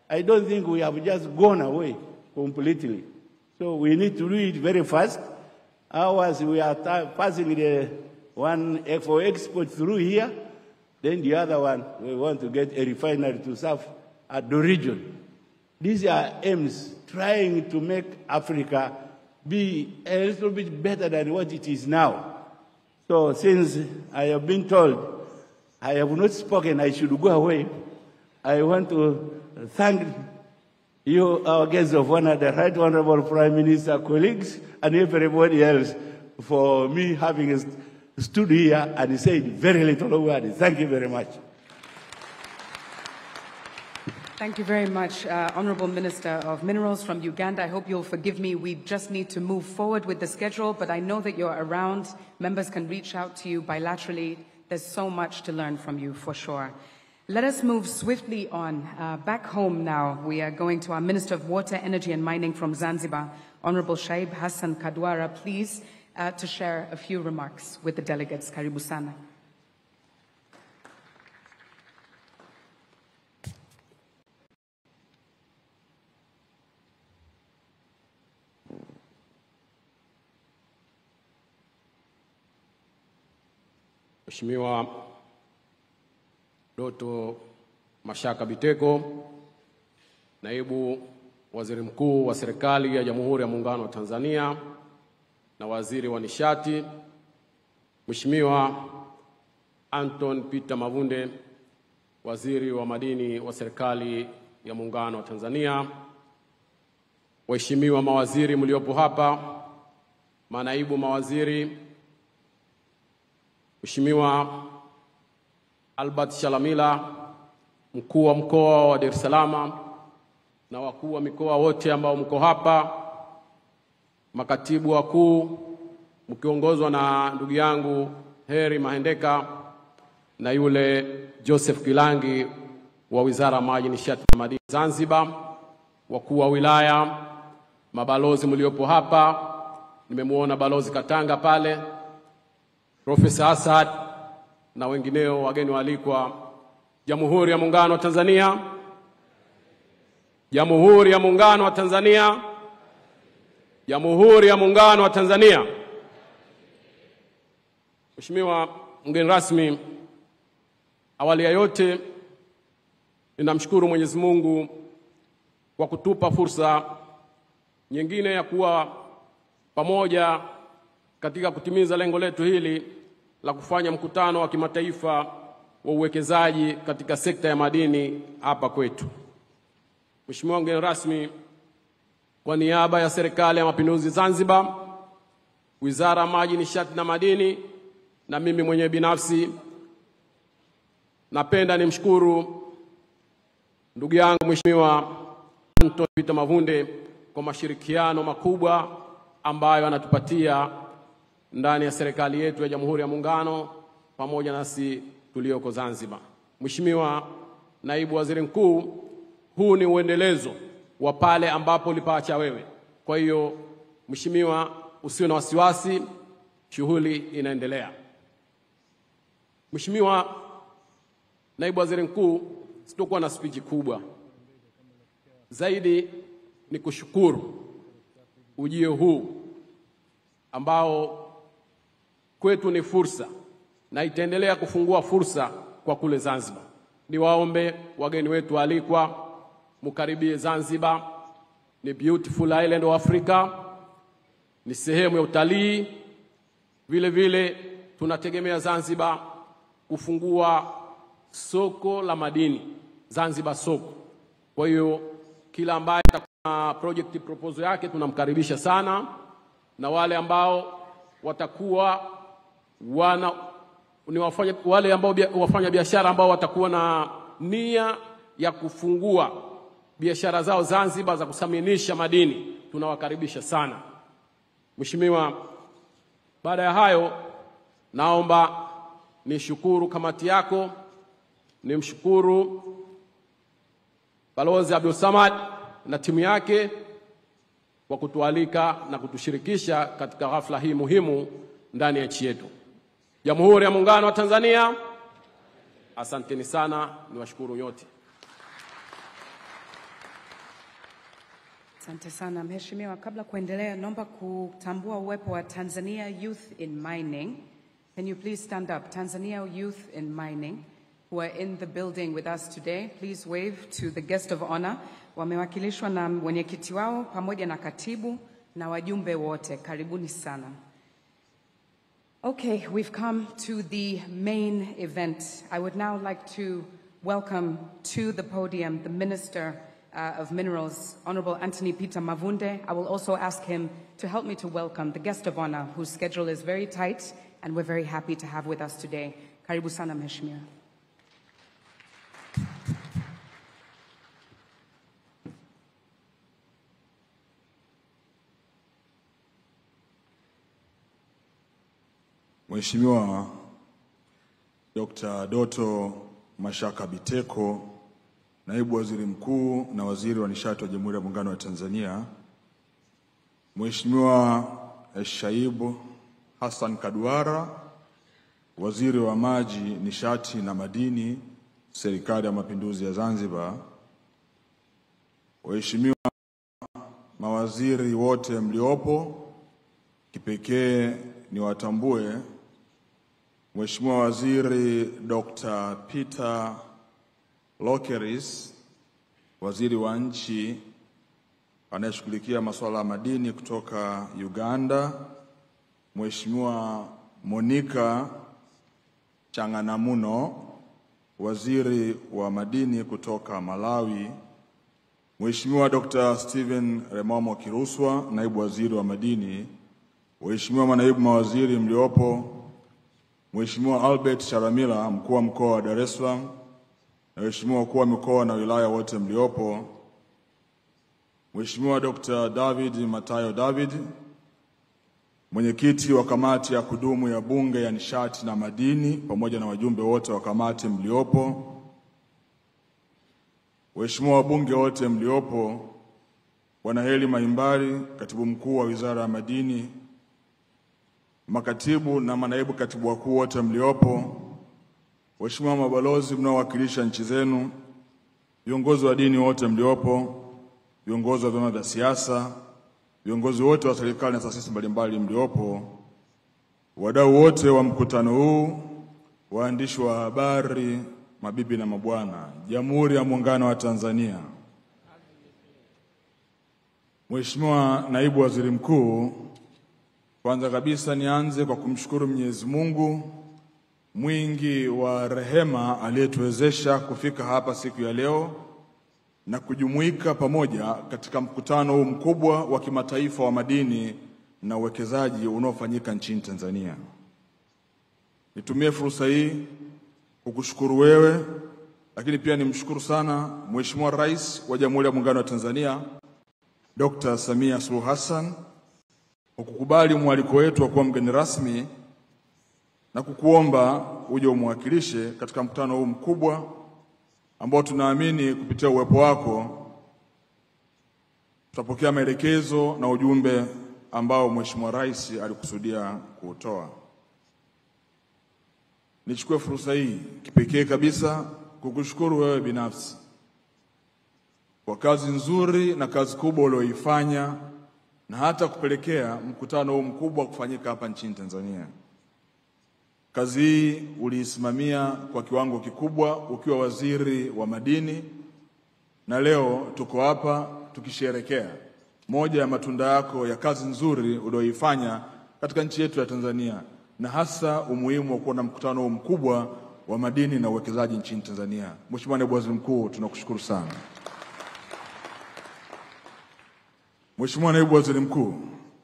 I don't think we have just gone away completely. So we need to do it very fast. Ours, we are passing the one for export through here. Then the other one, we want to get a refinery to serve at the region. These are aims trying to make Africa be a little bit better than what it is now. So since I have been told I have not spoken, I should go away, I want to thank you, our guests of honor, the Right Honorable Prime Minister, colleagues, and everybody else for me having stood here and said very little word. Thank you very much. Thank you very much, Honorable Minister of Minerals from Uganda. I hope you'll forgive me. We just need to move forward with the schedule, but I know that you're around. Members can reach out to you bilaterally. There's so much to learn from you, for sure. Let us move swiftly on. Back home now, we are going to our Minister of Water, Energy and Mining from Zanzibar, Honorable Shaib Hassan Kadwara, please, to share a few remarks with the delegates. Karibu sana. Mheshimiwa Doto Mashaka Biteko, Naibu Waziri Mkuu wa Serikali ya Jamhuri ya Muungano wa Tanzania na Waziri wa Nishati, Mheshimiwa Anton Peter Mavunde, Waziri wa Madini wa Serikali ya Muungano wa Tanzania, waheshimiwa mawaziri mliopo hapa, manaibu mawaziri, Mheshimiwa Albert Shalamila, Mkuu wa Mkoa wa Dar es Salaam na wakuu wa mikoa wote ambao mko hapa, makatibu wakuu mkiongozwa na ndugu yangu Heri Mahendeka na yule Joseph Kilangi wa Wizara ya Maji, Nishati na Madini Zanzibar, wakuu wa wilaya, mabalozi mliopo hapa, nimemuona balozi Katanga pale, Profesa Asad na wengineo, wageni waalikwa, Jamhuri ya Muungano wa Tanzania, Jamhuri ya Muungano wa Tanzania, Jamhuri ya Muungano wa Tanzania. Mheshimiwa mgeni rasmi, awali ya yote ninamshukuru Mwenyezi Mungu kwa kutupa fursa nyingine ya kuwa pamoja katika kutimiza lengo letu hili la kufanya mkutano wa kimataifa wa uwekezaji katika sekta ya madini hapa kwetu. Mheshimiwa mgeni rasmi, kwa niaba ya Serikali ya Mapinduzi Zanzibar, Wizara ya Maji, Nishati na Madini na mimi mwenyewe binafsi, napenda nimshukuru ndugu yangu Mheshimiwa Anton Peter Mavunde kwa mashirikiano makubwa ambayo anatupatia ndani ya serikali yetu ya Jamhuri ya Muungano pamoja nasi tulioko Zanzibar. Mheshimiwa Naibu Waziri Mkuu, huu ni uendelezo wa pale ambapo ulipaacha wewe. Kwa hiyo Mheshimiwa, usiwe na wasiwasi, shughuli inaendelea. Mheshimiwa Naibu Waziri Mkuu, sitokuwa na speech kubwa. Zaidi ni kushukuru ujio huu ambao kwetu ni fursa na itaendelea kufungua fursa kwa kule Zanzibar. Niwaombe wageni wetu alikwa, mkaribie Zanzibar. Ni beautiful island of Africa, ni sehemu ya utalii. Vile vile tunategemea Zanzibar kufungua soko la madini, Zanzibar soko. Kwa hiyo kila ambaye atakuwa project proposal yake tunamkaribisha sana, na wale ambao watakuwa wale ambao wafanya biashara ambao watakuwa na nia ya kufungua biashara zao Zanzibar za kusaminisha madini, tunawakaribisha sana. Mheshimiwa, baada ya hayo naomba nishukuru kamati yako, nimshukuru Balozi Abdul Samad na timu yake kwa kutualika na kutushirikisha katika hafla hii muhimu ndani ya nchi yetu. Jamhuri ya Muungano wa Tanzania, asanteni sana, niwashukuru nyote. Asante sana Mheshimiwa. Kabla kuendelea, naomba kutambua uwepo wa Tanzania Youth in Mining. Can you please stand up? Tanzania Youth in Mining, who are in the building with us today. Please wave to the guest of honor. Wamewakilishwa na mwenyekiti wao pamoja na katibu na wajumbe wote. Karibuni sana. Okay, we've come to the main event. I would now like to welcome to the podium the Minister of Minerals, Honorable Anthony Peter Mavunde. I will also ask him to help me to welcome the guest of honor, whose schedule is very tight and we're very happy to have with us today. Karibu sana Mheshimiwa. Mheshimiwa Dr. Doto Mashaka Biteko, Naibu Waziri Mkuu na Waziri wa Nishati wa Jamhuri ya Muungano wa Tanzania, Mheshimiwa Shaibu Hassan Kaduara, Waziri wa Maji, Nishati na Madini, Serikali ya Mapinduzi ya Zanzibar, Waheshimiwa mawaziri wote mliopo, kipekee ni watambue Mheshimiwa Waziri Dr. Peter Lokeris, Waziri wa Nchi anayeshughulikia masuala ya madini kutoka Uganda, Mheshimiwa Monica Changanamuno, Waziri wa Madini kutoka Malawi, Mheshimiwa Dr. Steven Remomo Kiruswa, Naibu Waziri wa Madini, Waheshimiwa manaibu mawaziri mliopo, Mheshimiwa Albert Charamila, Mkuu wa Mkoa wa Dar es Salaam, na Waheshimiwa wakuu wa mikoa na wilaya wote mliopo, Mheshimiwa Dr. David Matayo David, Mwenyekiti wa Kamati ya Kudumu ya Bunge ya Nishati na Madini, pamoja na wajumbe wote wa kamati mliopo, Waheshimiwa wabunge wote mliopo, Bwana Heli Mahimbari, Katibu Mkuu wa Wizara ya Madini, makatibu na manaibu katibu wakuu wote mliopo, Waheshimiwa mabalozi mnaowakilisha nchi zenu, viongozi wa dini wote mliopo, viongozi wa vyama vya siasa, viongozi wote wa serikali na taasisi mbalimbali mliopo, wadau wote wa mkutano huu, waandishi wa habari, mabibi na mabwana, Jamhuri ya Muungano wa Tanzania. Mheshimiwa Naibu Waziri Mkuu, kwanza kabisa nianze kwa kumshukuru Mwenyezi Mungu mwingi wa rehema aliyetuwezesha kufika hapa siku ya leo na kujumuika pamoja katika mkutano huu mkubwa wa kimataifa wa madini na uwekezaji unaofanyika nchini Tanzania. Nitumie fursa hii kukushukuru wewe, lakini pia nimshukuru sana Mheshimiwa Rais wa Jamhuri ya Muungano wa Tanzania Dr. Samia Suluhu Hassan kwa kukubali mwaliko wetu wa kuwa mgeni rasmi na kukuomba uje umwakilishe katika mkutano huu mkubwa ambao tunaamini kupitia uwepo wako tutapokea maelekezo na ujumbe ambao Mheshimiwa Rais alikusudia kuutoa. Nichukue fursa hii kipekee kabisa kukushukuru wewe binafsi kwa kazi nzuri na kazi kubwa ulioifanya na hata kupelekea mkutano huu mkubwa kufanyika hapa nchini Tanzania. Kazi hii uliisimamia kwa kiwango kikubwa ukiwa waziri wa madini, na leo tuko hapa tukisherehekea moja ya matunda yako ya kazi nzuri ulioifanya katika nchi yetu ya Tanzania, na hasa umuhimu wa kuwa na mkutano mkubwa wa madini na uwekezaji nchini Tanzania. Mheshimiwa Naibu Waziri Mkuu, tunakushukuru sana. Mheshimiwa Naibu Waziri Mkuu,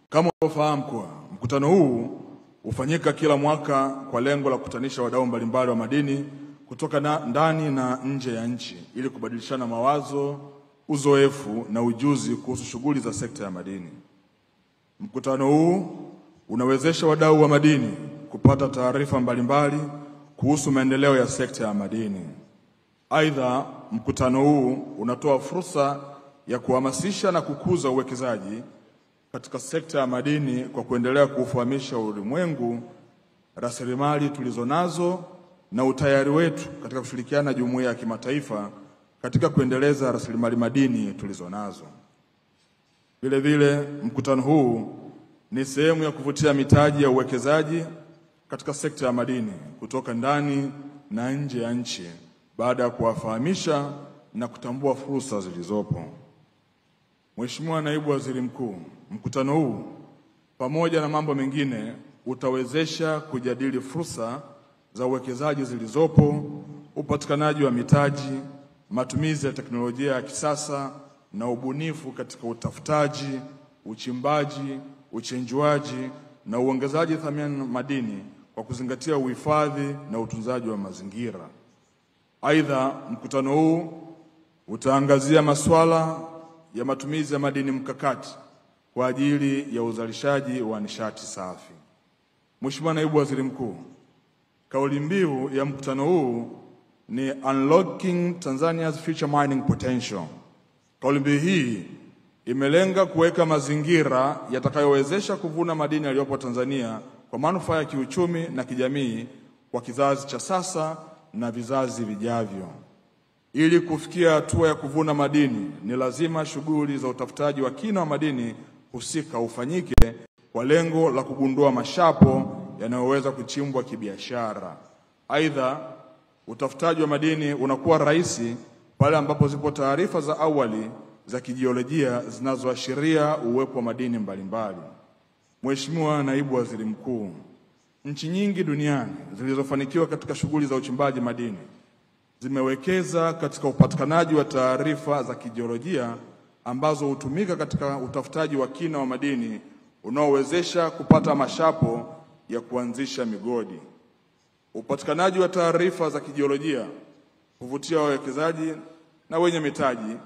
kama unafahamu kuwa mkutano huu hufanyika kila mwaka kwa lengo la kukutanisha wadau mbalimbali wa madini kutoka ndani na nje ya nchi ili kubadilishana mawazo, uzoefu na ujuzi kuhusu shughuli za sekta ya madini. Mkutano huu unawezesha wadau wa madini kupata taarifa mbalimbali kuhusu maendeleo ya sekta ya madini. Aidha, mkutano huu unatoa fursa ya kuhamasisha na kukuza uwekezaji katika sekta ya madini kwa kuendelea kufahamisha ulimwengu rasilimali tulizonazo na utayari wetu katika kushirikiana na jumuiya ya kimataifa katika kuendeleza rasilimali madini tulizonazo. Vile vile, mkutano huu ni sehemu ya kuvutia mitaji ya uwekezaji katika sekta ya madini kutoka ndani na nje ya nchi baada ya kuwafahamisha na kutambua fursa zilizopo. Mheshimiwa Naibu Waziri Mkuu, mkutano huu pamoja na mambo mengine utawezesha kujadili fursa za uwekezaji zilizopo, upatikanaji wa mitaji, matumizi ya teknolojia ya kisasa na ubunifu katika utafutaji, uchimbaji, uchenjuaji na uongezaji thamani madini kwa kuzingatia uhifadhi na utunzaji wa mazingira. Aidha, mkutano huu utaangazia masuala ya matumizi ya madini mkakati kwa ajili ya uzalishaji wa nishati safi. Mheshimiwa Naibu Waziri Mkuu, kauli mbiu ya mkutano huu ni Unlocking Tanzania's Future Mining Potential. Kauli mbiu hii imelenga kuweka mazingira yatakayowezesha kuvuna madini yaliyopo Tanzania kwa manufaa ya kiuchumi na kijamii kwa kizazi cha sasa na vizazi vijavyo. Ili kufikia hatua ya kuvuna madini, ni lazima shughuli za utafutaji wa kina wa madini husika ufanyike kwa lengo la kugundua mashapo yanayoweza kuchimbwa kibiashara. Aidha, utafutaji wa madini unakuwa rahisi pale ambapo zipo taarifa za awali za kijiolojia zinazoashiria uwepo wa madini mbalimbali. Mheshimiwa Naibu Waziri Mkuu, nchi nyingi duniani zilizofanikiwa katika shughuli za uchimbaji madini zimewekeza katika upatikanaji wa taarifa za kijiolojia ambazo hutumika katika utafutaji wa kina wa madini unaowezesha kupata mashapo ya kuanzisha migodi. Upatikanaji wa taarifa za kijiolojia huvutia wawekezaji na wenye mitaji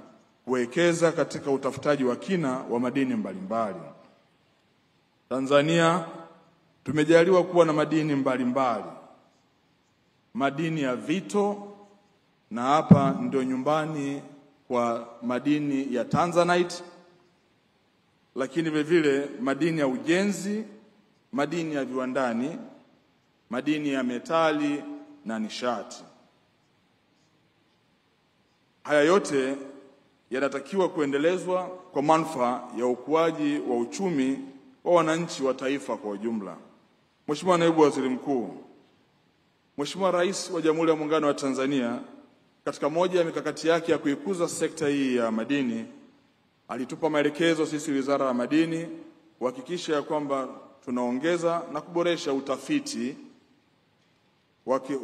kuwekeza katika utafutaji wa kina wa madini mbalimbali. Tanzania tumejaliwa kuwa na madini mbalimbali. Madini ya vito, na hapa ndio nyumbani kwa madini ya Tanzanite, lakini vile vile madini ya ujenzi, madini ya viwandani, madini ya metali na nishati. Haya yote yanatakiwa kuendelezwa kwa manufaa ya ukuaji wa uchumi wa wananchi wa taifa kwa ujumla. Mheshimiwa Naibu Waziri Mkuu, Mheshimiwa Rais wa Jamhuri ya Muungano wa Tanzania katika moja ya mikakati yake ya kuikuza sekta hii ya madini alitupa maelekezo sisi Wizara ya Madini kuhakikisha ya kwamba tunaongeza na kuboresha utafiti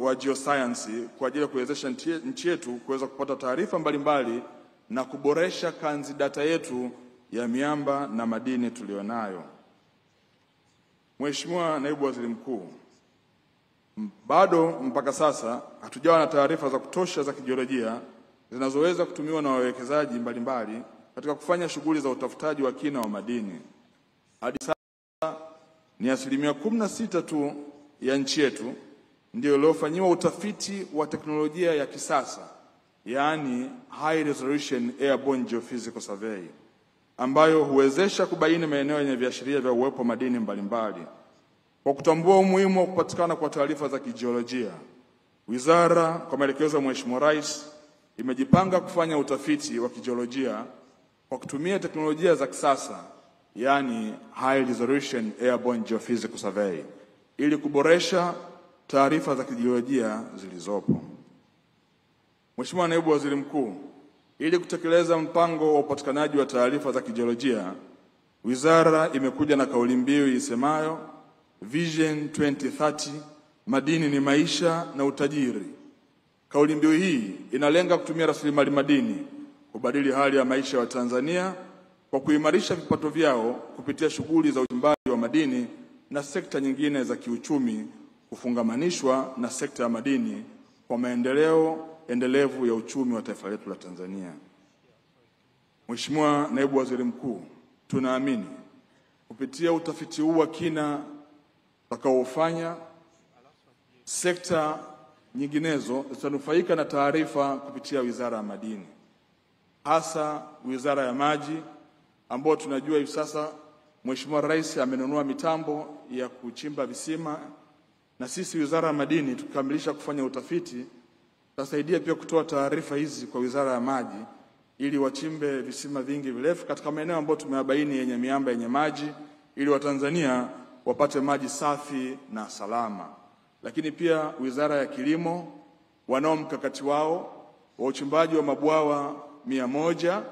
wa geoscience kwa ajili ya kuwezesha nchi yetu kuweza kupata taarifa mbalimbali na kuboresha kanzi data yetu ya miamba na madini tulionayo. Mheshimiwa Naibu Waziri Mkuu, bado mpaka sasa hatujawa na taarifa za kutosha za kijiolojia zinazoweza kutumiwa na wawekezaji mbalimbali katika kufanya shughuli za utafutaji wa kina wa madini. Hadi sasa ni 16% tu ya nchi yetu ndio iliyofanyiwa utafiti wa teknolojia ya kisasa, yaani high resolution airborne geophysical survey, ambayo huwezesha kubaini maeneo yenye viashiria vya uwepo wa madini mbalimbali. Kwa kutambua umuhimu wa kupatikana kwa taarifa za kijiolojia, Wizara kwa maelekezo ya Mheshimiwa Rais imejipanga kufanya utafiti wa kijiolojia kwa kutumia teknolojia za kisasa, yaani high resolution airborne geophysical survey, ili kuboresha taarifa za kijiolojia zilizopo. Mheshimiwa Naibu Waziri Mkuu, ili kutekeleza mpango wa upatikanaji wa taarifa za kijiolojia, Wizara imekuja na kauli mbiu isemayo Vision 2030, madini ni maisha na utajiri. Kauli mbiu hii inalenga kutumia rasilimali madini kubadili hali ya maisha ya Tanzania kwa kuimarisha vipato vyao kupitia shughuli za uchimbaji wa madini na sekta nyingine za kiuchumi kufungamanishwa na sekta ya madini kwa maendeleo endelevu ya uchumi wa taifa letu la Tanzania. Mheshimiwa Naibu Waziri Mkuu, tunaamini kupitia utafiti huu wa kina utakaofanya, sekta nyinginezo zitanufaika na taarifa kupitia Wizara ya Madini, hasa Wizara ya Maji, ambao tunajua hivi sasa Mheshimiwa Rais amenunua mitambo ya kuchimba visima, na sisi Wizara ya Madini tukikamilisha kufanya utafiti tutasaidia pia kutoa taarifa hizi kwa Wizara ya Maji ili wachimbe visima vingi virefu katika maeneo ambayo tumeyabaini yenye miamba yenye maji, ili Watanzania wapate maji safi na salama. Lakini pia Wizara ya Kilimo wanao mkakati wao wa uchimbaji wa mabwawa 100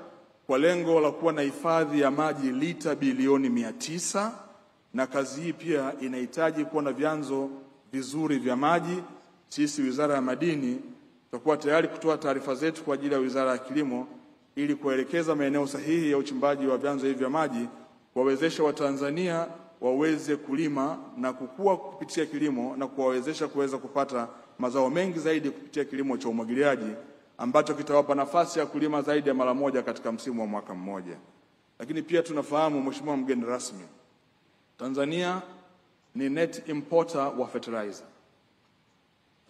kwa lengo la kuwa na hifadhi ya maji lita bilioni 900, na kazi hii pia inahitaji kuwa na vyanzo vizuri vya maji. Sisi Wizara ya Madini tutakuwa tayari kutoa taarifa zetu kwa ajili ya Wizara ya Kilimo ili kuelekeza maeneo sahihi ya uchimbaji wa vyanzo hivi vya maji, kuwawezesha Watanzania waweze kulima na kukua kupitia kilimo, na kuwawezesha kuweza kupata mazao mengi zaidi kupitia kilimo cha umwagiliaji ambacho kitawapa nafasi ya kulima zaidi ya mara moja katika msimu wa mwaka mmoja. Lakini pia tunafahamu, Mheshimiwa mgeni rasmi, Tanzania ni net importer wa fertilizer.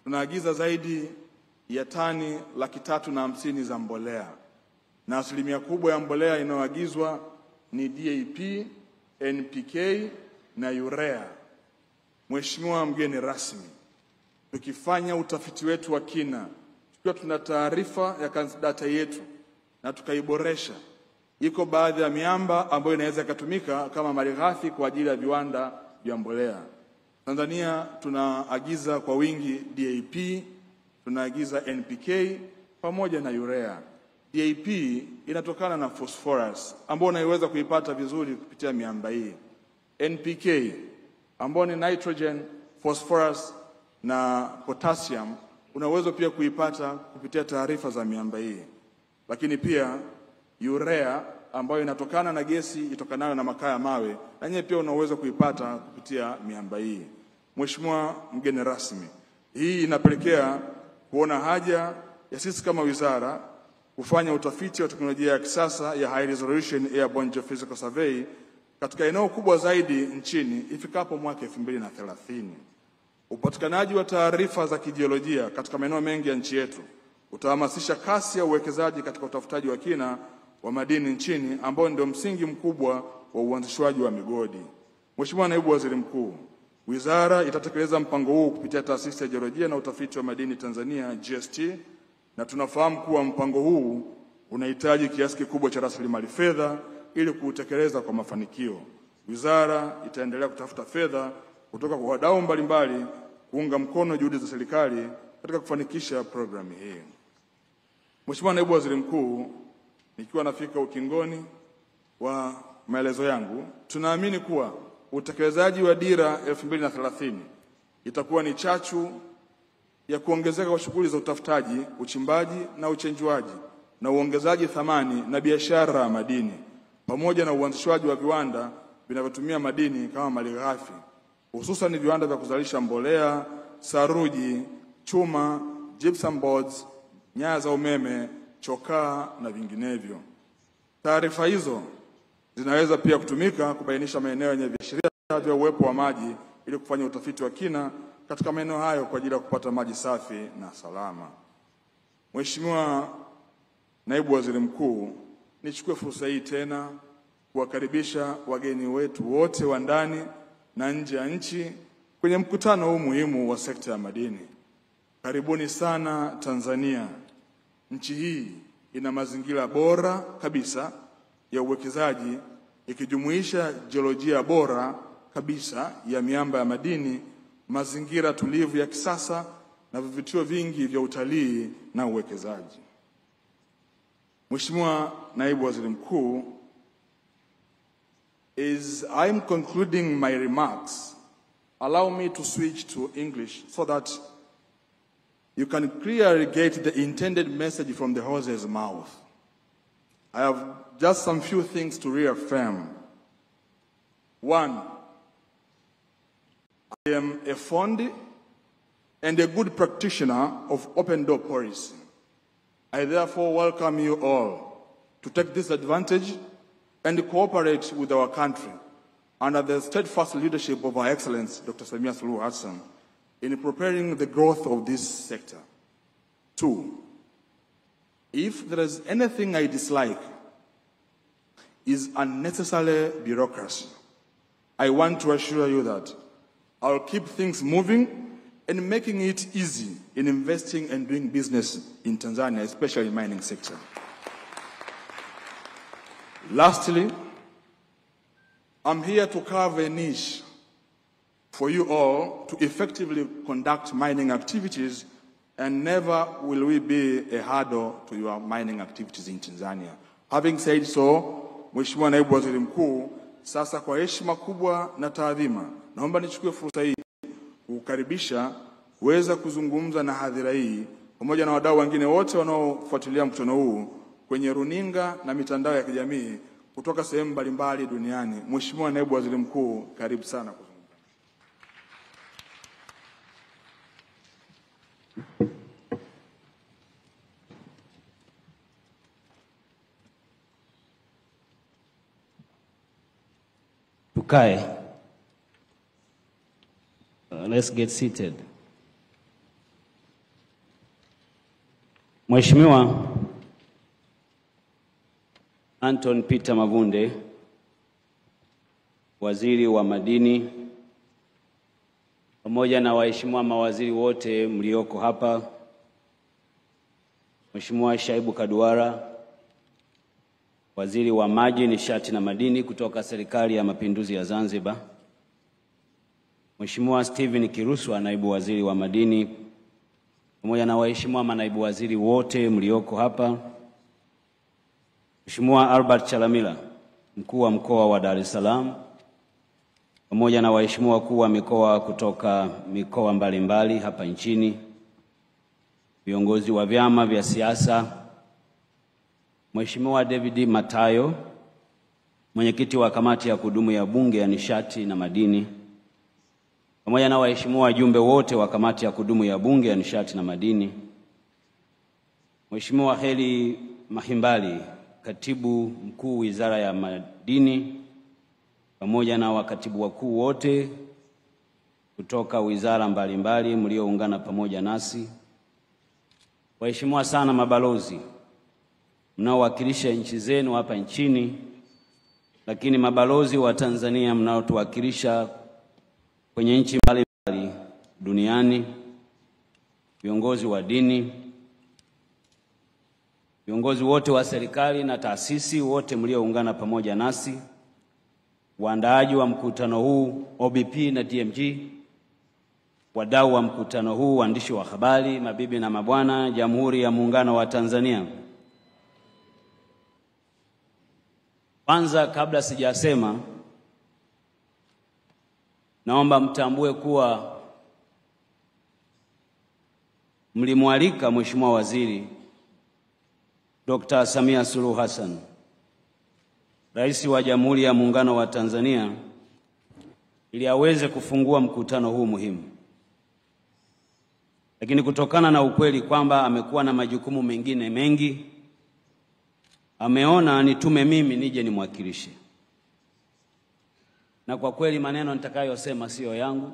Tunaagiza zaidi ya tani 350,000 za mbolea, na asilimia kubwa ya mbolea inayoagizwa ni DAP, NPK na urea. Mheshimiwa mgeni rasmi, tukifanya utafiti wetu wa kina, tukiwa tuna taarifa ya data yetu na tukaiboresha, iko baadhi ya miamba ambayo inaweza kutumika kama malighafi kwa ajili ya viwanda vya mbolea. Tanzania tunaagiza kwa wingi DAP, tunaagiza NPK pamoja na urea. DAP inatokana na phosphorus ambayo unaiweza kuipata vizuri kupitia miamba hii. NPK ambayo ni nitrogen, phosphorus na potassium unaweza pia kuipata kupitia taarifa za miamba hii. Lakini pia urea ambayo inatokana na gesi itokanayo na makaa ya mawe, na yenyewe pia unaweza kuipata kupitia miamba hii. Mheshimiwa mgeni rasmi, hii inapelekea kuona haja ya sisi kama wizara kufanya utafiti wa teknolojia ya kisasa ya high resolution airborne geophysical survey katika eneo kubwa zaidi nchini ifikapo mwaka 2030. Upatikanaji wa taarifa za kijiolojia katika maeneo mengi ya nchi yetu utahamasisha kasi ya uwekezaji katika utafutaji wa kina wa madini nchini, ambao ndio msingi mkubwa wa uanzishwaji wa migodi. Mheshimiwa Naibu Waziri Mkuu, wizara itatekeleza mpango huu kupitia Taasisi ya Jiolojia na Utafiti wa Madini Tanzania GST, na tunafahamu kuwa mpango huu unahitaji kiasi kikubwa cha rasilimali fedha ili kuutekeleza kwa mafanikio. Wizara itaendelea kutafuta fedha kutoka kwa wadau mbalimbali kuunga mkono juhudi za serikali katika kufanikisha programu hii. Mheshimiwa Naibu Waziri Mkuu, nikiwa nafika ukingoni wa maelezo yangu, tunaamini kuwa utekelezaji wa dira 2030 itakuwa ni chachu ya kuongezeka kwa shughuli za utafutaji, uchimbaji na uchenjuaji na uongezaji thamani na biashara ya madini, pamoja na uanzishwaji wa viwanda vinavyotumia madini kama malighafi, hususan viwanda vya kuzalisha mbolea, saruji, chuma, gypsum boards, nyaya za umeme, chokaa na vinginevyo. Taarifa hizo zinaweza pia kutumika kubainisha maeneo yenye viashiria vya uwepo wa maji ili kufanya utafiti wa kina katika maeneo hayo kwa ajili ya kupata maji safi na salama. Mheshimiwa Naibu Waziri Mkuu, nichukue fursa hii tena kuwakaribisha wageni wetu wote wa ndani na nje ya nchi kwenye mkutano huu muhimu wa sekta ya madini. Karibuni sana Tanzania. Nchi hii ina mazingira bora kabisa ya uwekezaji, ikijumuisha jiolojia bora kabisa ya miamba ya madini, mazingira tulivu ya kisasa na vivutio vingi vya utalii na uwekezaji. Mheshimiwa Naibu Waziri Mkuu, as I'm concluding my remarks, allow me to switch to English so that you can clearly get the intended message from the horse's mouth. I have just some few things to reaffirm. One, I am a fond and a good practitioner of open door policy. I therefore welcome you all to take this advantage and cooperate with our country under the steadfast leadership of Our Excellency Dr. Samia Suluhu Hassan in preparing the growth of this sector. Two, if there is anything I dislike, is unnecessary bureaucracy. I want to assure you that I'll keep things moving and making it easy in investing and doing business in Tanzania, especially in the mining sector. Lastly, I'm here to carve a niche for you all to effectively conduct mining activities, and never will we be a hurdle to your mining activities in Tanzania. Having said so, Mheshimiwa Naibu Waziri Mkuu, sasa kwa heshima kubwa na taadhima, naomba nichukue fursa hii kukaribisha uweza kuzungumza na hadhira hii pamoja na wadau wengine wote wanaofuatilia mkutano huu kwenye runinga na mitandao ya kijamii kutoka sehemu mbalimbali duniani. Mheshimiwa Naibu Waziri Mkuu, karibu sana kuzungumza. Tukae. Let's get seated. Mheshimiwa Anton Peter Mavunde, Waziri wa Madini, pamoja na waheshimiwa mawaziri wote mlioko hapa, Mheshimiwa Shaibu Kaduara, Waziri wa Maji, Nishati na Madini kutoka Serikali ya Mapinduzi ya Zanzibar, Mheshimiwa Steven Kiruswa, Naibu Waziri wa Madini, pamoja na waheshimiwa manaibu waziri wote mlioko hapa, Mheshimiwa Albert Chalamila, Mkuu wa Mkoa wa Dar es Salaam, pamoja na waheshimiwa wakuu wa mikoa kutoka mikoa mbalimbali hapa nchini, viongozi wa vyama vya siasa, Mheshimiwa David Matayo, mwenyekiti wa kamati ya kudumu ya Bunge ya Nishati na Madini, pamoja na waheshimiwa wajumbe wote wa kamati ya kudumu ya Bunge ya Nishati na Madini, Mheshimiwa Heli Mahimbali, Katibu Mkuu Wizara ya Madini, pamoja na wakatibu wakuu wote kutoka wizara mbalimbali mlioungana pamoja nasi, waheshimiwa sana mabalozi mnaowakilisha nchi zenu hapa nchini, lakini mabalozi wa Tanzania mnaotuwakilisha kwenye nchi mbalimbali duniani, viongozi wa dini, viongozi wote wa serikali na taasisi wote mlioungana pamoja nasi, waandaaji wa mkutano huu OBP na DMG, wadau wa mkutano huu, waandishi wa habari, mabibi na mabwana, Jamhuri ya Muungano wa Tanzania. Kwanza, kabla sijasema, naomba mtambue kuwa mlimwalika Mheshimiwa Waziri Dr. Samia Suluhu Hassan, Rais wa Jamhuri ya Muungano wa Tanzania, ili aweze kufungua mkutano huu muhimu. Lakini kutokana na ukweli kwamba amekuwa na majukumu mengine mengi, ameona nitume mimi nije nimwakilishe. Na kwa kweli maneno nitakayosema sio yangu.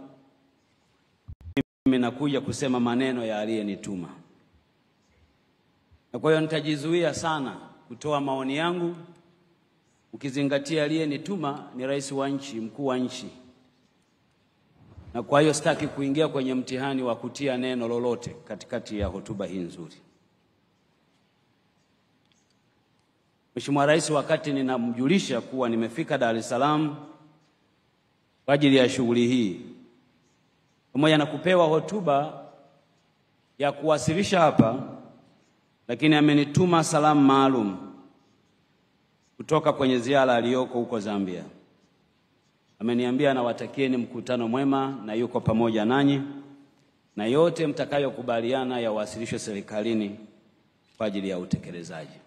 Mimi nakuja kusema maneno ya aliyenituma. Na kwa hiyo nitajizuia sana kutoa maoni yangu, ukizingatia aliyenituma ni rais wa nchi, mkuu wa nchi. Na kwa hiyo sitaki kuingia kwenye mtihani wa kutia neno lolote katikati ya hotuba hii nzuri. Mheshimiwa Rais, wakati ninamjulisha kuwa nimefika Dar es Salaam kwa ajili ya shughuli hii, pamoja na kupewa hotuba ya kuwasilisha hapa, lakini amenituma salamu maalum kutoka kwenye ziara aliyoko huko Zambia. Ameniambia nawatakieni mkutano mwema na yuko pamoja nanyi, na yote mtakayokubaliana ya wasilishwe serikalini kwa ajili ya utekelezaji.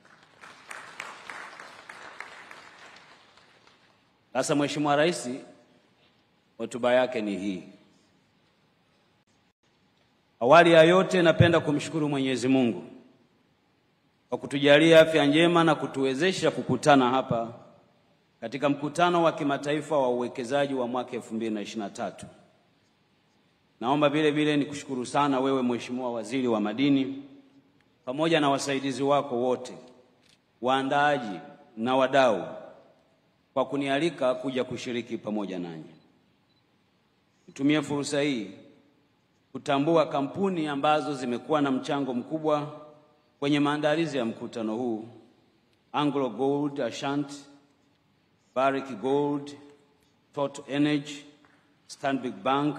Sasa Mheshimiwa Rais, hotuba yake ni hii. Awali ya yote napenda kumshukuru Mwenyezi Mungu kwa kutujalia afya njema na kutuwezesha kukutana hapa katika mkutano wa kimataifa wa uwekezaji wa mwaka 2023. Naomba vile vile nikushukuru sana wewe Mheshimiwa Waziri wa Madini pamoja na wasaidizi wako wote, waandaaji na wadau kwa kunialika kuja kushiriki pamoja nanyi. Nitumie fursa hii kutambua kampuni ambazo zimekuwa na mchango mkubwa kwenye maandalizi ya mkutano huu: Anglo Gold Ashanti, Barrick Gold, Total Energy, Stanbic Bank,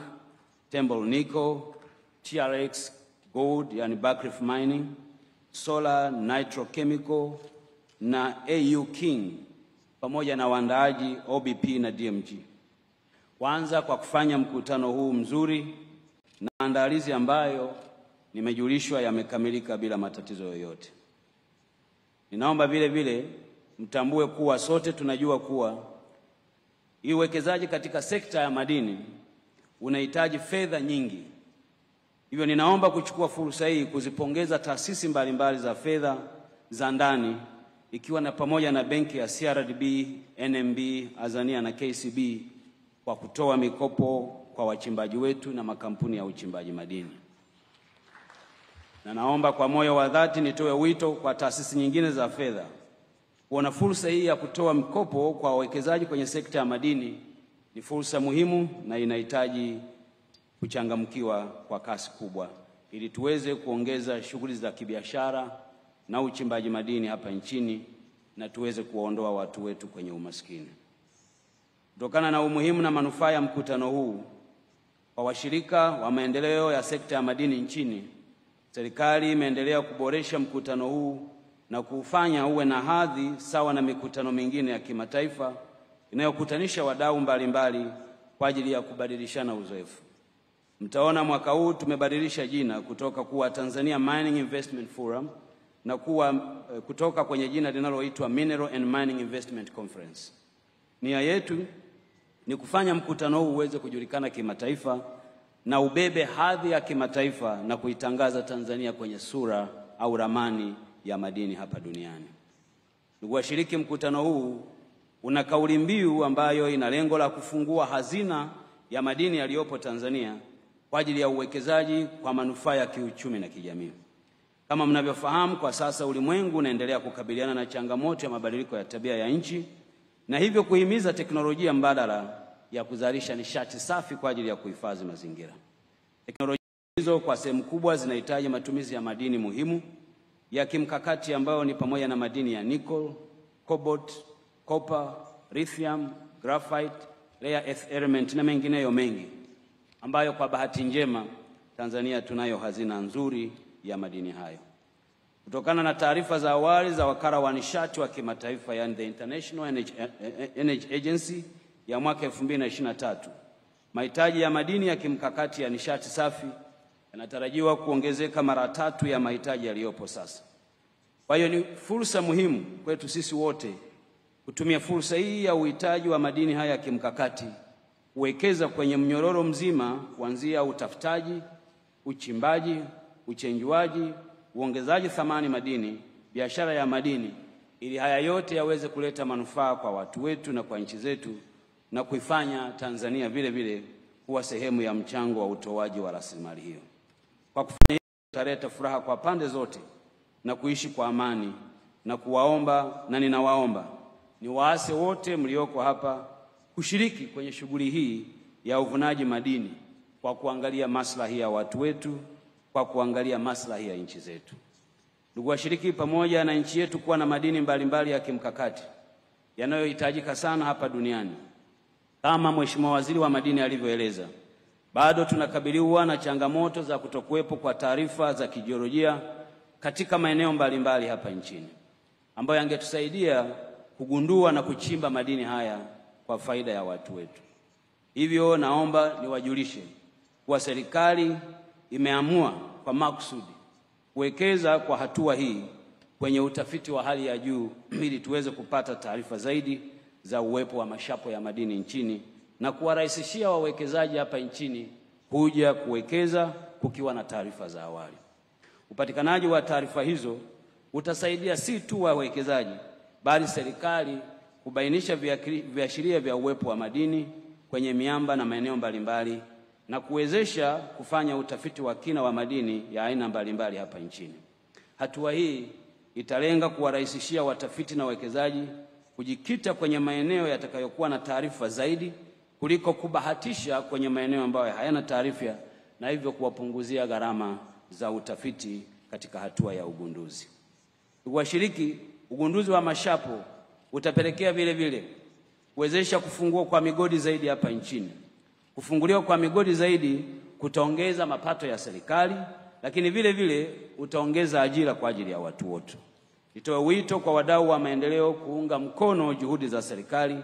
Temple Nickel, TRX Gold yani Buckreef Mining, Solar Nitrochemical na AU King pamoja na waandaaji OBP na DMG. Kwanza kwa kufanya mkutano huu mzuri na maandalizi ambayo nimejulishwa yamekamilika bila matatizo yoyote. Ninaomba vile vile mtambue kuwa sote tunajua kuwa uwekezaji katika sekta ya madini unahitaji fedha nyingi. Hivyo ninaomba kuchukua fursa hii kuzipongeza taasisi mbalimbali za fedha za ndani, ikiwa na pamoja na benki ya CRDB, NMB, Azania na KCB kwa kutoa mikopo kwa wachimbaji wetu na makampuni ya uchimbaji madini. Na naomba kwa moyo wa dhati nitoe wito kwa taasisi nyingine za fedha kuona fursa hii ya kutoa mikopo kwa wawekezaji kwenye sekta ya madini ni fursa muhimu na inahitaji kuchangamkiwa kwa kasi kubwa ili tuweze kuongeza shughuli za kibiashara na uchimbaji madini hapa nchini na tuweze kuondoa watu wetu kwenye umaskini. Kutokana na umuhimu na manufaa ya mkutano huu kwa washirika wa maendeleo ya sekta ya madini nchini, serikali imeendelea kuboresha mkutano huu na kuufanya uwe na hadhi sawa na mikutano mingine ya kimataifa inayokutanisha wadau mbalimbali kwa ajili ya kubadilishana uzoefu. Mtaona mwaka huu tumebadilisha jina kutoka kuwa Tanzania Mining Investment Forum na kutoka kwenye jina linaloitwa Mineral and Mining Investment Conference. Nia yetu ni kufanya mkutano huu uweze kujulikana kimataifa na ubebe hadhi ya kimataifa na kuitangaza Tanzania kwenye sura au ramani ya madini hapa duniani. Ndugu washiriki, mkutano huu una kauli mbiu ambayo ina lengo la kufungua hazina ya madini yaliyopo Tanzania kwa ajili ya uwekezaji kwa manufaa ya kiuchumi na kijamii. Kama mnavyofahamu, kwa sasa ulimwengu unaendelea kukabiliana na changamoto ya mabadiliko ya tabia ya nchi na hivyo kuhimiza teknolojia mbadala ya kuzalisha nishati safi kwa ajili ya kuhifadhi mazingira. Teknolojia hizo kwa sehemu kubwa zinahitaji matumizi ya madini muhimu ya kimkakati ambayo ni pamoja na madini ya nickel, cobalt, copper, lithium, graphite, rare earth element na mengineyo mengi ambayo kwa bahati njema Tanzania tunayo hazina nzuri ya madini hayo. Kutokana na taarifa za awali za wakala wa nishati wa kimataifa yani the International Energy Agency ya mwaka 2023, mahitaji ya madini ya kimkakati ya nishati safi yanatarajiwa kuongezeka mara 3 ya mahitaji yaliyopo sasa. Kwa hiyo ni fursa muhimu kwetu sisi wote kutumia fursa hii ya uhitaji wa madini haya ya kimkakati kuwekeza kwenye mnyororo mzima kuanzia utafutaji, uchimbaji, uchenjuaji, uongezaji thamani madini, biashara ya madini, ili haya yote yaweze kuleta manufaa kwa watu wetu na kwa nchi zetu na kuifanya Tanzania vile vile kuwa sehemu ya mchango wa utoaji wa rasilimali hiyo. Kwa kufanya hivyo tutaleta furaha kwa pande zote na kuishi kwa amani, na kuwaomba na ninawaomba ni waase wote mlioko hapa kushiriki kwenye shughuli hii ya uvunaji madini kwa kuangalia maslahi ya watu wetu, kwa kuangalia maslahi ya nchi zetu. Ndugu washiriki, pamoja na nchi yetu kuwa na madini mbalimbali ya kimkakati yanayohitajika sana hapa duniani, kama Mheshimiwa Waziri wa Madini alivyoeleza, Bado tunakabiliwa na changamoto za kutokuwepo kwa taarifa za kijiolojia katika maeneo mbalimbali hapa nchini, ambayo yangetusaidia kugundua na kuchimba madini haya kwa faida ya watu wetu. Hivyo naomba niwajulishe kuwa serikali imeamua kwa makusudi kuwekeza kwa hatua hii kwenye utafiti wa hali ya juu ili tuweze kupata taarifa zaidi za uwepo wa mashapo ya madini nchini na kuwarahisishia wawekezaji hapa nchini kuja kuwekeza kukiwa na taarifa za awali. Upatikanaji wa taarifa hizo utasaidia si tu wawekezaji bali serikali kubainisha viashiria vya uwepo wa madini kwenye miamba na maeneo mbalimbali na kuwezesha kufanya utafiti wa kina wa madini ya aina mbalimbali hapa nchini. Hatua hii italenga kuwarahisishia watafiti na wawekezaji kujikita kwenye maeneo yatakayokuwa na taarifa zaidi kuliko kubahatisha kwenye maeneo ambayo hayana taarifa, na hivyo kuwapunguzia gharama za utafiti katika hatua ya ugunduzi. Washiriki, ugunduzi wa mashapo utapelekea vile vile kuwezesha kufungua kwa migodi zaidi hapa nchini. Kufunguliwa kwa migodi zaidi kutaongeza mapato ya serikali, lakini vile vile utaongeza ajira kwa ajili ya watu wote. Nitoe wito kwa wadau wa maendeleo kuunga mkono juhudi za serikali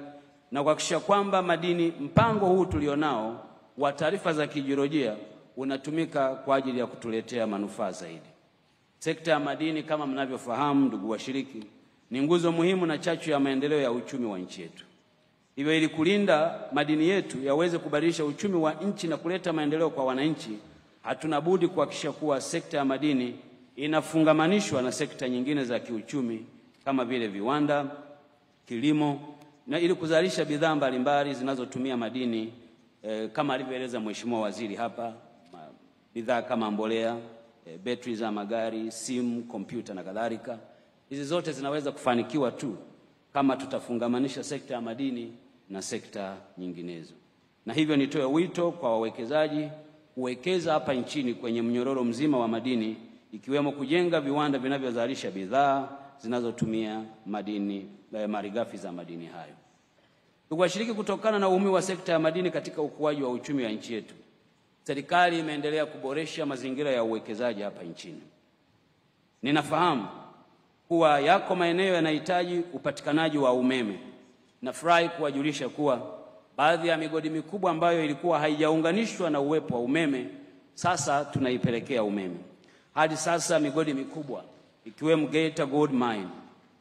na kuhakikisha kwamba madini, mpango huu tulionao wa taarifa za kijiolojia unatumika kwa ajili ya kutuletea manufaa zaidi. Sekta ya madini, kama mnavyofahamu ndugu washiriki, ni nguzo muhimu na chachu ya maendeleo ya uchumi wa nchi yetu. Hivyo ili kulinda madini yetu yaweze kubadilisha uchumi wa nchi na kuleta maendeleo kwa wananchi, hatuna budi kuhakikisha kuwa sekta ya madini inafungamanishwa na sekta nyingine za kiuchumi kama vile viwanda, kilimo, na ili kuzalisha bidhaa mbalimbali zinazotumia madini kama alivyoeleza Mheshimiwa Waziri hapa, bidhaa kama mbolea, betri za magari, simu, kompyuta na kadhalika. Hizi zote zinaweza kufanikiwa tu kama tutafungamanisha sekta ya madini na sekta nyinginezo. Na hivyo nitoe wito kwa wawekezaji kuwekeza hapa nchini kwenye mnyororo mzima wa madini, ikiwemo kujenga viwanda vinavyozalisha bidhaa zinazotumia madini, malighafi za madini hayo. Ndugu washiriki, kutokana na umuhimu wa sekta ya madini katika ukuaji wa uchumi wa nchi yetu, serikali imeendelea kuboresha mazingira ya uwekezaji hapa nchini. Ninafahamu kuwa yako maeneo yanahitaji upatikanaji wa umeme. Nafurahi kuwajulisha kuwa baadhi ya migodi mikubwa ambayo ilikuwa haijaunganishwa na uwepo wa umeme sasa tunaipelekea umeme. Hadi sasa migodi mikubwa ikiwemo Geita Gold Mine,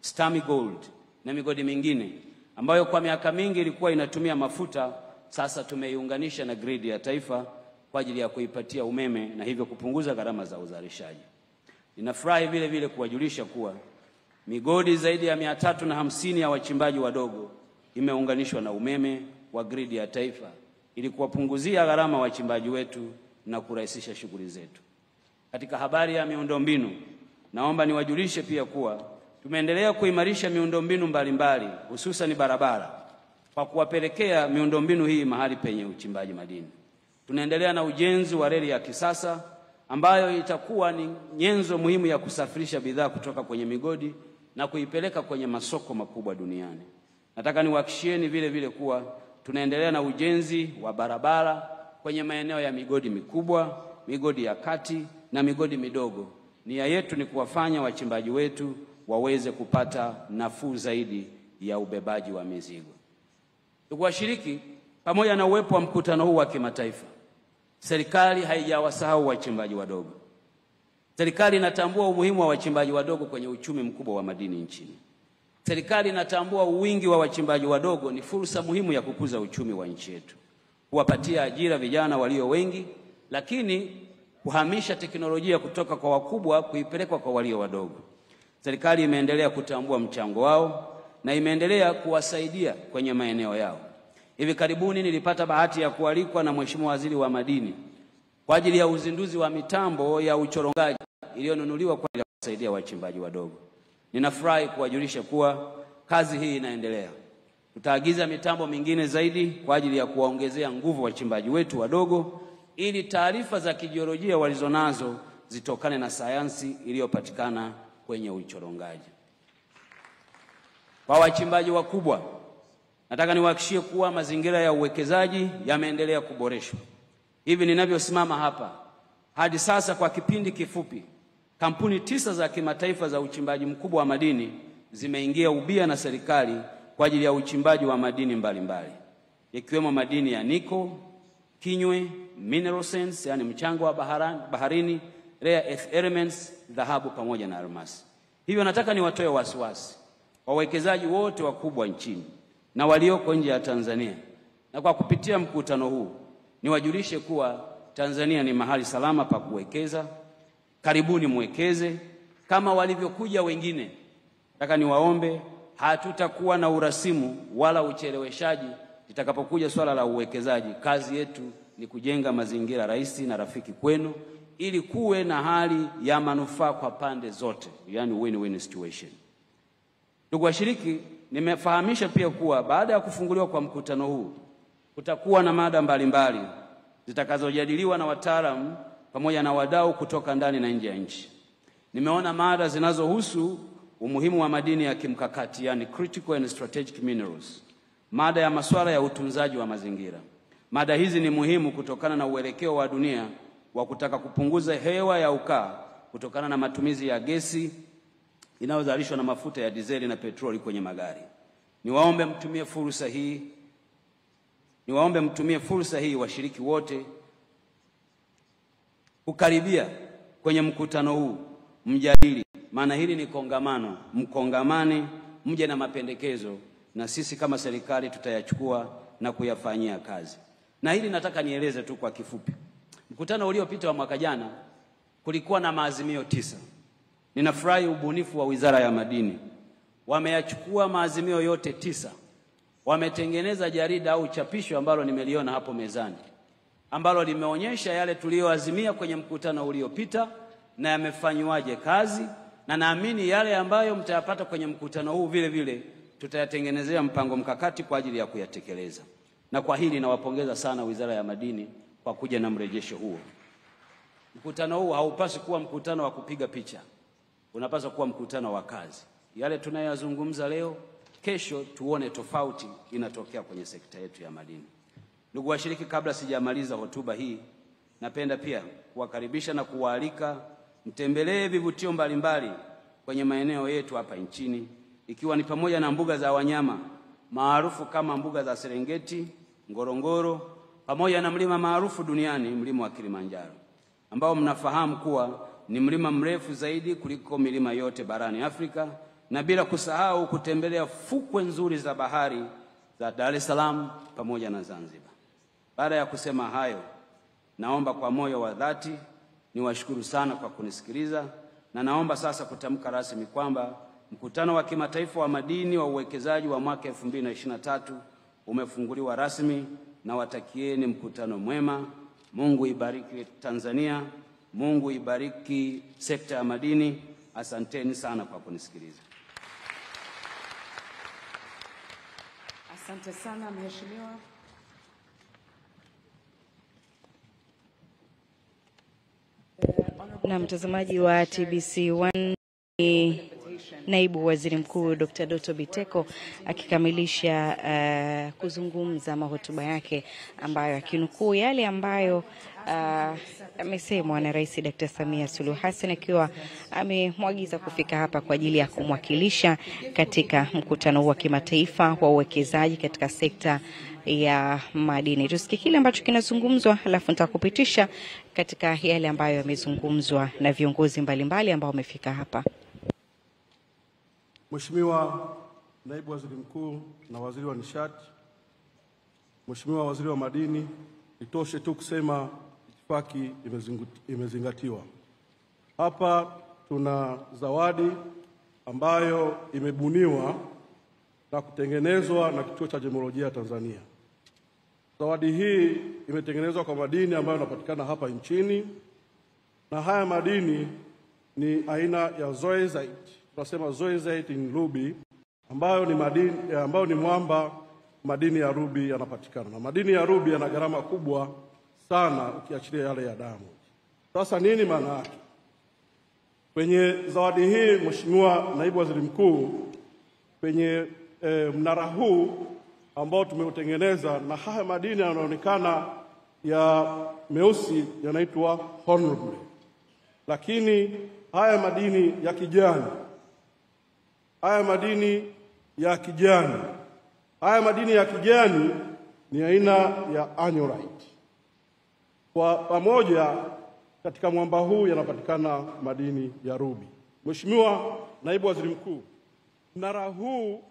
Stami Gold na migodi mingine ambayo kwa miaka mingi ilikuwa inatumia mafuta, sasa tumeiunganisha na gridi ya taifa kwa ajili ya kuipatia umeme na hivyo kupunguza gharama za uzalishaji. Ninafurahi vile vile kuwajulisha kuwa migodi zaidi ya 350 ya wachimbaji wadogo imeunganishwa na umeme wa gridi ya taifa ili kuwapunguzia gharama wachimbaji wetu na kurahisisha shughuli zetu. Katika habari ya miundombinu, naomba niwajulishe pia kuwa tumeendelea kuimarisha miundombinu mbalimbali hususan barabara kwa kuwapelekea miundombinu hii mahali penye uchimbaji madini. Tunaendelea na ujenzi wa reli ya kisasa ambayo itakuwa ni nyenzo muhimu ya kusafirisha bidhaa kutoka kwenye migodi na kuipeleka kwenye masoko makubwa duniani. Nataka niwahakikishieni vile vile kuwa tunaendelea na ujenzi wa barabara kwenye maeneo ya migodi mikubwa, migodi ya kati na migodi midogo. Nia yetu ni kuwafanya wachimbaji wetu waweze kupata nafuu zaidi ya ubebaji wa mizigo. Ndugu washiriki, pamoja na uwepo wa mkutano huu wa kimataifa, serikali haijawasahau wachimbaji wadogo. Serikali inatambua umuhimu wa wachimbaji wadogo kwenye uchumi mkubwa wa madini nchini. Serikali inatambua uwingi wa wachimbaji wadogo ni fursa muhimu ya kukuza uchumi wa nchi yetu, kuwapatia ajira vijana walio wengi, lakini kuhamisha teknolojia kutoka kwa wakubwa kuipeleka kwa walio wadogo. Serikali imeendelea kutambua mchango wao na imeendelea kuwasaidia kwenye maeneo yao. Hivi karibuni nilipata bahati ya kualikwa na Mheshimiwa Waziri wa Madini kwa ajili ya uzinduzi wa mitambo ya uchorongaji iliyonunuliwa kwa ajili ya kusaidia wachimbaji wadogo. Ninafurahi kuwajulisha kuwa kazi hii inaendelea. Tutaagiza mitambo mingine zaidi kwa ajili ya kuwaongezea nguvu wachimbaji wetu wadogo ili taarifa za kijiolojia walizonazo zitokane na sayansi iliyopatikana kwenye uchorongaji. Kwa wachimbaji wakubwa, nataka niwahakikishie kuwa mazingira ya uwekezaji yameendelea kuboreshwa. Hivi ninavyosimama hapa, hadi sasa kwa kipindi kifupi, kampuni 9 za kimataifa za uchimbaji mkubwa wa madini zimeingia ubia na serikali kwa ajili ya uchimbaji wa madini mbalimbali, ikiwemo madini ya nickel, kinywe, mineral sands, yani mchanga wa baharini, rare earth elements, dhahabu pamoja na almasi. Hivyo nataka niwatoe wasiwasi wawekezaji wote wakubwa nchini na walioko nje ya Tanzania, na kwa kupitia mkutano huu niwajulishe kuwa Tanzania ni mahali salama pa kuwekeza. Karibuni mwekeze kama walivyokuja wengine. Nataka niwaombe, hatutakuwa na urasimu wala ucheleweshaji litakapokuja swala la uwekezaji. Kazi yetu ni kujenga mazingira rahisi na rafiki kwenu ili kuwe na hali ya manufaa kwa pande zote, yani win-win situation. Ndugu washiriki, nimefahamisha pia kuwa baada ya kufunguliwa kwa mkutano huu kutakuwa na mada mbalimbali zitakazojadiliwa na wataalamu pamoja na wadau kutoka ndani na nje ya nchi. Nimeona mada zinazohusu umuhimu wa madini ya kimkakati, yani critical and strategic minerals, mada ya masuala ya utunzaji wa mazingira. Mada hizi ni muhimu kutokana na uelekeo wa dunia wa kutaka kupunguza hewa ya ukaa kutokana na matumizi ya gesi inayozalishwa na mafuta ya dizeli na petroli kwenye magari. Niwaombe mtumie fursa hii washiriki wote kukaribia kwenye mkutano huu, mjadili, maana hili ni kongamano, mkongamane, mje na mapendekezo na sisi kama serikali tutayachukua na kuyafanyia kazi. Na hili nataka nieleze tu kwa kifupi. Mkutano uliopita wa mwaka jana kulikuwa na maazimio 9. Ninafurahi ubunifu wa Wizara ya Madini. Wameyachukua maazimio yote 9. Wametengeneza jarida au chapisho ambalo nimeliona hapo mezani, ambalo limeonyesha yale tuliyoazimia kwenye mkutano uliopita na yamefanywaje kazi, na naamini yale ambayo mtayapata kwenye mkutano huu vile vile tutayatengenezea mpango mkakati kwa ajili ya kuyatekeleza. Na kwa hili nawapongeza sana Wizara ya Madini kwa kuja na mrejesho huo. Mkutano huu haupaswi kuwa mkutano wa kupiga picha. Unapaswa kuwa mkutano wa kazi. Yale tunayozungumza leo, kesho tuone tofauti inatokea kwenye sekta yetu ya madini. Ndugu washiriki, kabla sijamaliza hotuba hii, napenda pia kuwakaribisha na kuwaalika mtembelee vivutio mbalimbali kwenye maeneo yetu hapa nchini, ikiwa ni pamoja na mbuga za wanyama maarufu kama mbuga za Serengeti, Ngorongoro, pamoja na mlima maarufu duniani, mlima wa Kilimanjaro, ambao mnafahamu kuwa ni mlima mrefu zaidi kuliko milima yote barani Afrika, na bila kusahau kutembelea fukwe nzuri za bahari za Dar es Salaam pamoja na Zanzibar. Baada ya kusema hayo, naomba kwa moyo wa dhati niwashukuru sana kwa kunisikiliza, na naomba sasa kutamka rasmi kwamba mkutano wa kimataifa wa madini wa uwekezaji wa mwaka 2023 umefunguliwa rasmi, na watakieni mkutano mwema. Mungu ibariki Tanzania, Mungu ibariki sekta ya madini. Asanteni sana kwa kunisikiliza. Asante sana Mheshimiwa. Na mtazamaji wa TBC1, Naibu Waziri Mkuu Dr. Doto Biteko akikamilisha kuzungumza mahotuba yake, ambayo akinukuu yale ambayo amesemwa na Rais Dr. Samia Suluhu Hassan, akiwa amemwagiza kufika hapa kwa ajili ya kumwakilisha katika mkutano wa kimataifa wa uwekezaji katika sekta ya madini. Tusikie kile ambacho kinazungumzwa, alafu nitakupitisha katika yale ambayo yamezungumzwa na viongozi mbalimbali ambao wamefika hapa. Mheshimiwa Naibu Waziri Mkuu na Waziri wa Nishati, Mheshimiwa Waziri wa Madini, itoshe tu kusema itifaki imezingatiwa. Hapa tuna zawadi ambayo imebuniwa na kutengenezwa na Kituo cha Gemolojia Tanzania. Zawadi hii imetengenezwa kwa madini ambayo yanapatikana hapa nchini, na haya madini ni aina ya zoisite. Tunasema zoisite in ruby, ambayo ni madini ambayo ni mwamba madini ya ruby yanapatikana. Na madini ya ruby yana gharama kubwa sana ukiachilia yale ya damu. Sasa nini maana yake? Kwenye zawadi hii, Mheshimiwa Naibu Waziri Mkuu, kwenye mnara huu ambao tumeutengeneza, na haya madini yanaonekana ya meusi yanaitwa honorable, lakini haya madini ya kijani, haya madini ya kijani ni aina ya anhydrite. Kwa pamoja katika mwamba huu yanapatikana madini ya rubi. Mheshimiwa Naibu Waziri Mkuu, mnara huu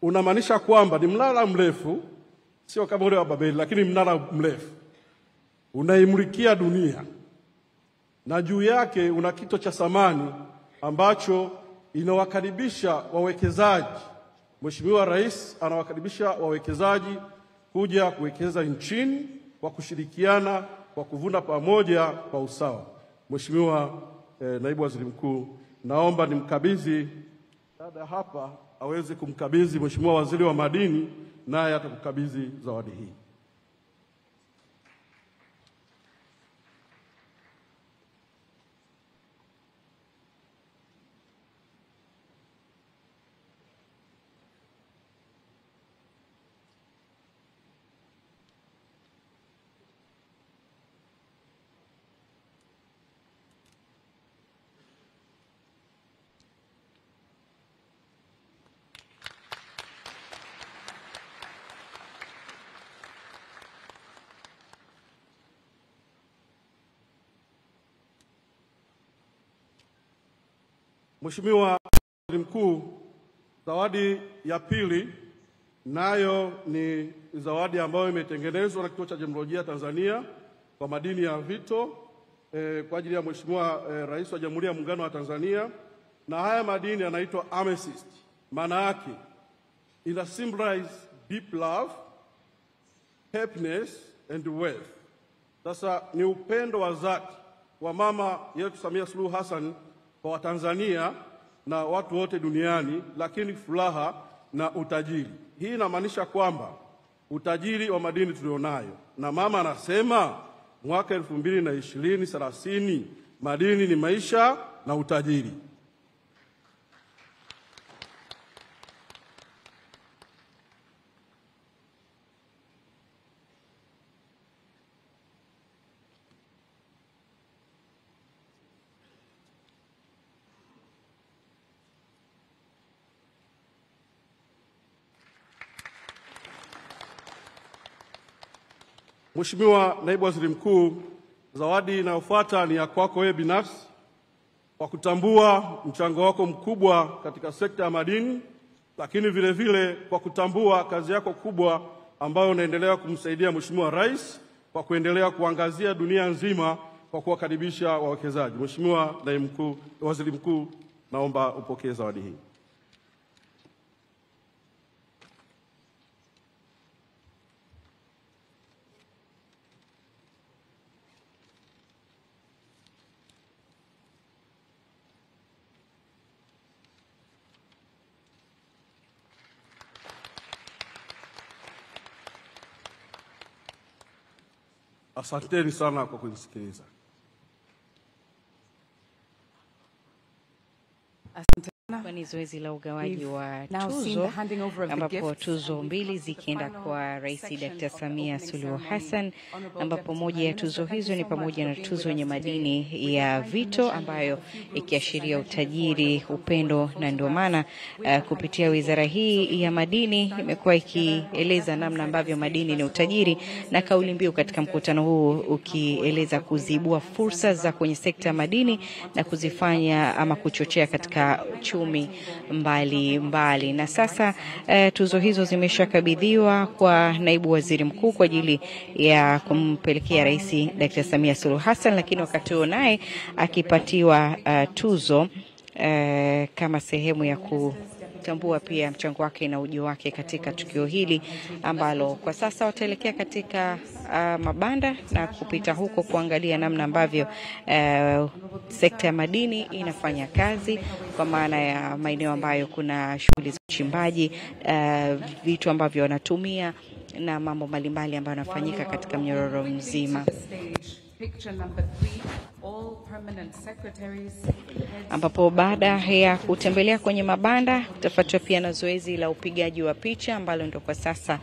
unamaanisha kwamba ni mnara mrefu, sio kama ule wa Babeli, lakini mnara mrefu unaimulikia dunia, na juu yake una kito cha samani ambacho inawakaribisha wawekezaji. Mheshimiwa Rais anawakaribisha wawekezaji kuja kuwekeza nchini kwa kushirikiana, kwa kuvuna pamoja kwa usawa. Mheshimiwa Naibu Waziri Mkuu, naomba nimkabidhi dada hapa aweze kumkabidhi Mheshimiwa Waziri wa Madini, naye atakukabidhi zawadi hii. Mheshimiwa Waziri Mkuu, zawadi ya pili nayo ni zawadi ambayo imetengenezwa na Kituo cha Gemolojia Tanzania kwa madini ya vito kwa ajili ya Mheshimiwa Rais wa Jamhuri ya Muungano wa Tanzania, na haya madini yanaitwa amethyst. Maana yake ina symbolize deep love, happiness and wealth. Sasa ni upendo wa dhati wa mama yetu Samia Suluhu Hassan kwa Watanzania na watu wote duniani, lakini furaha na utajiri. Hii inamaanisha kwamba utajiri wa madini tulionayo, na mama anasema mwaka 2020-30 madini ni maisha na utajiri. Mheshimiwa Naibu Waziri Mkuu, zawadi inayofuata ni ya kwako wewe binafsi kwa kutambua mchango wako mkubwa katika sekta ya madini, lakini vile vile kwa kutambua kazi yako kubwa ambayo unaendelea kumsaidia Mheshimiwa Rais kwa kuendelea kuangazia dunia nzima kwa kuwakaribisha wawekezaji. Mheshimiwa Naibu Waziri Mkuu, naomba upokee zawadi hii. Asanteni sana kwa kunisikiliza. Ni zoezi la ugawaji wa tuzo ambapo tuzo mbili zikienda kwa Rais Dr. Samia Suluhu Hassan, ambapo moja ya tuzo hizo ni pamoja na tuzo yenye madini ya vito ambayo ikiashiria utajiri, upendo, na ndio maana kupitia wizara hii ya madini imekuwa ikieleza namna ambavyo madini ni utajiri, na kauli mbiu katika mkutano huu ukieleza kuzibua fursa za kwenye sekta ya madini na kuzifanya ama kuchochea katika uchumi mbali. Na sasa tuzo hizo zimeshakabidhiwa kwa Naibu Waziri Mkuu kwa ajili ya kumpelekea Rais Dr. Samia Suluhu Hassan, lakini wakati huo naye akipatiwa tuzo kama sehemu ya kutambua pia mchango wake na ujio wake katika tukio hili ambalo kwa sasa wataelekea katika mabanda na kupita huko kuangalia namna ambavyo sekta ya madini inafanya kazi, kwa maana ya maeneo ambayo kuna shughuli za uchimbaji, vitu ambavyo wanatumia na mambo mbalimbali ambayo yanafanyika katika mnyororo mzima. Picture number 3. all permanent secretaries, ambapo baada ya kutembelea kwenye mabanda utafuatiwa pia na zoezi la upigaji wa picha ambalo ndio kwa sasa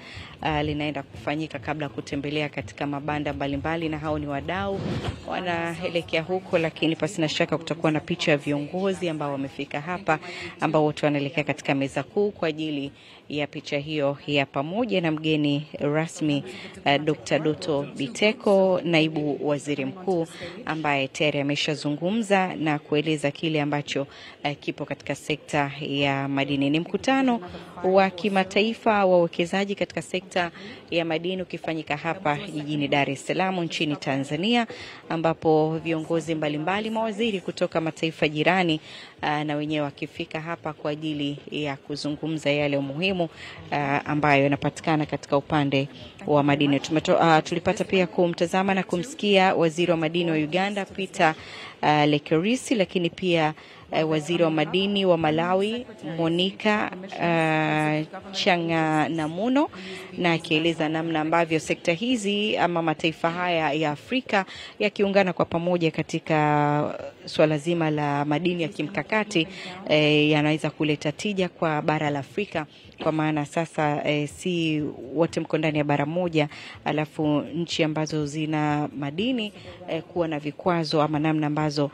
linaenda kufanyika kabla ya kutembelea katika mabanda mbalimbali, na hao ni wadau wanaelekea huko, lakini pasina shaka kutakuwa na picha ya viongozi ambao wamefika hapa ambao wote wanaelekea katika meza kuu kwa ajili ya picha hiyo ya pamoja na mgeni rasmi Dr. Doto Biteko, naibu waziri mkuu, ambaye tayari ameshazungumza na kueleza kile ambacho kipo katika sekta ya madini. Ni mkutano wa kimataifa wa uwekezaji katika sekta ya madini ukifanyika hapa jijini Dar es Salaam nchini Tanzania, ambapo viongozi mbalimbali, mawaziri kutoka mataifa jirani na wenyewe wakifika hapa kwa ajili ya kuzungumza yale muhimu ambayo yanapatikana katika upande wa madini. Tulipata pia kumtazama na kumsikia waziri wa madini wa Uganda Peter Lekerisi, lakini pia waziri wa madini wa Malawi Monica Changanamuno, na akieleza namna ambavyo sekta hizi ama mataifa haya ya Afrika yakiungana kwa pamoja katika swala zima la madini ya kimkakati yanaweza kuleta tija kwa bara la Afrika, kwa maana sasa si wote mko ndani ya bara moja, alafu nchi ambazo zina madini kuwa na vikwazo ama namna ambazo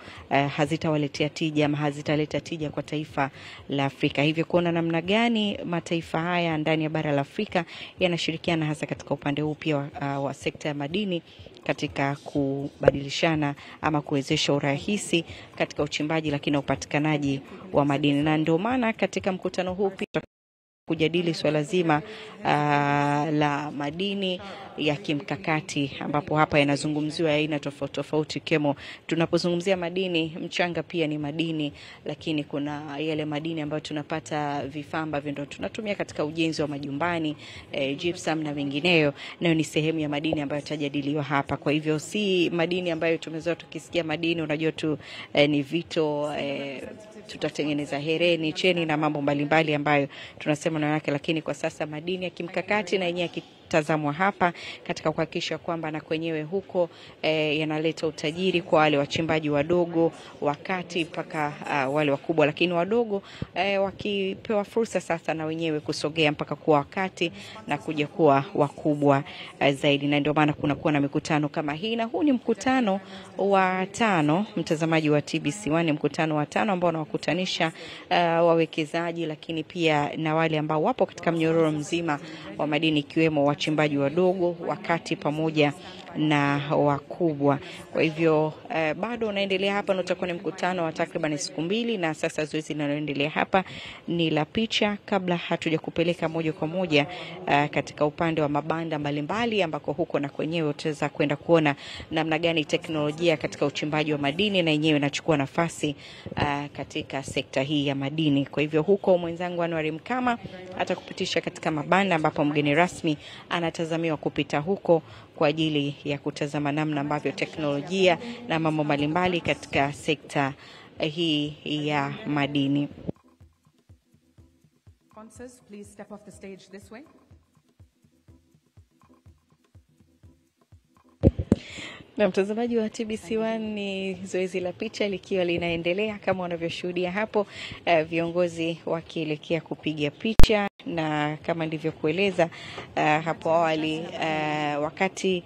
hazitawaletea tija ama hazitaleta tija kwa taifa la Afrika. Hivyo kuona namna gani mataifa haya ndani ya bara la Afrika yanashirikiana hasa katika upande huu pia wa sekta ya madini katika kubadilishana ama kuwezesha urahisi katika uchimbaji lakini upatikanaji wa madini. Na ndio maana katika mkutano huu pia kujadili swala zima la madini ya kimkakati, ambapo hapa yanazungumziwa aina tofauti tofauti. Kemo tunapozungumzia madini, mchanga pia ni madini, lakini kuna yale madini ambayo tunapata vifaa ambavyo ndio tunatumia katika ujenzi wa majumbani, gypsum na vingineyo, nayo ni sehemu ya madini ambayo yatajadiliwa hapa. Kwa hivyo si madini ambayo tumezoea tukisikia madini unajua tu ni vito, tutatengeneza hereni, cheni na mambo mbalimbali ambayo tunasema na yake, lakini kwa sasa madini ya kimkakati na yenyewe tazamwa hapa katika kuhakikisha kwamba na kwenyewe huko yanaleta utajiri kwa wale wachimbaji wadogo, wakati mpaka wale wakubwa, lakini wadogo wakipewa fursa sasa na wenyewe kusogea mpaka kuwa wakati na kuja kuwa wakubwa zaidi. Na ndio maana kunakuwa na mikutano kama hii, na huu ni mkutano wa 5, mtazamaji wa TBC1, ni mkutano wa 5 ambao unawakutanisha wawekezaji lakini pia na wale ambao wapo katika mnyororo mzima wa madini, ikiwemo wachimbaji wadogo, wakati pamoja na wakubwa. Kwa hivyo bado unaendelea hapa, na utakuwa ni mkutano wa takriban siku 2, na sasa zoezi linaloendelea hapa ni la picha, kabla hatuja kupeleka moja kwa moja katika upande wa mabanda mbalimbali, ambako huko na kwenyewe utaweza kwenda kuona namna gani teknolojia katika uchimbaji wa madini na yenyewe inachukua nafasi katika sekta hii ya madini. Kwa hivyo huko mwenzangu Anwar Mkama atakupitisha katika mabanda ambapo mgeni rasmi anatazamiwa kupita huko kwa ajili ya kutazama namna ambavyo teknolojia na mambo mbalimbali katika sekta hii ya madini. Sponsors, please step off the stage this way. Na mtazamaji wa TBC1, ni zoezi la picha likiwa linaendelea kama wanavyoshuhudia hapo, viongozi wakielekea kupiga picha, na kama ndivyokueleza hapo awali, wakati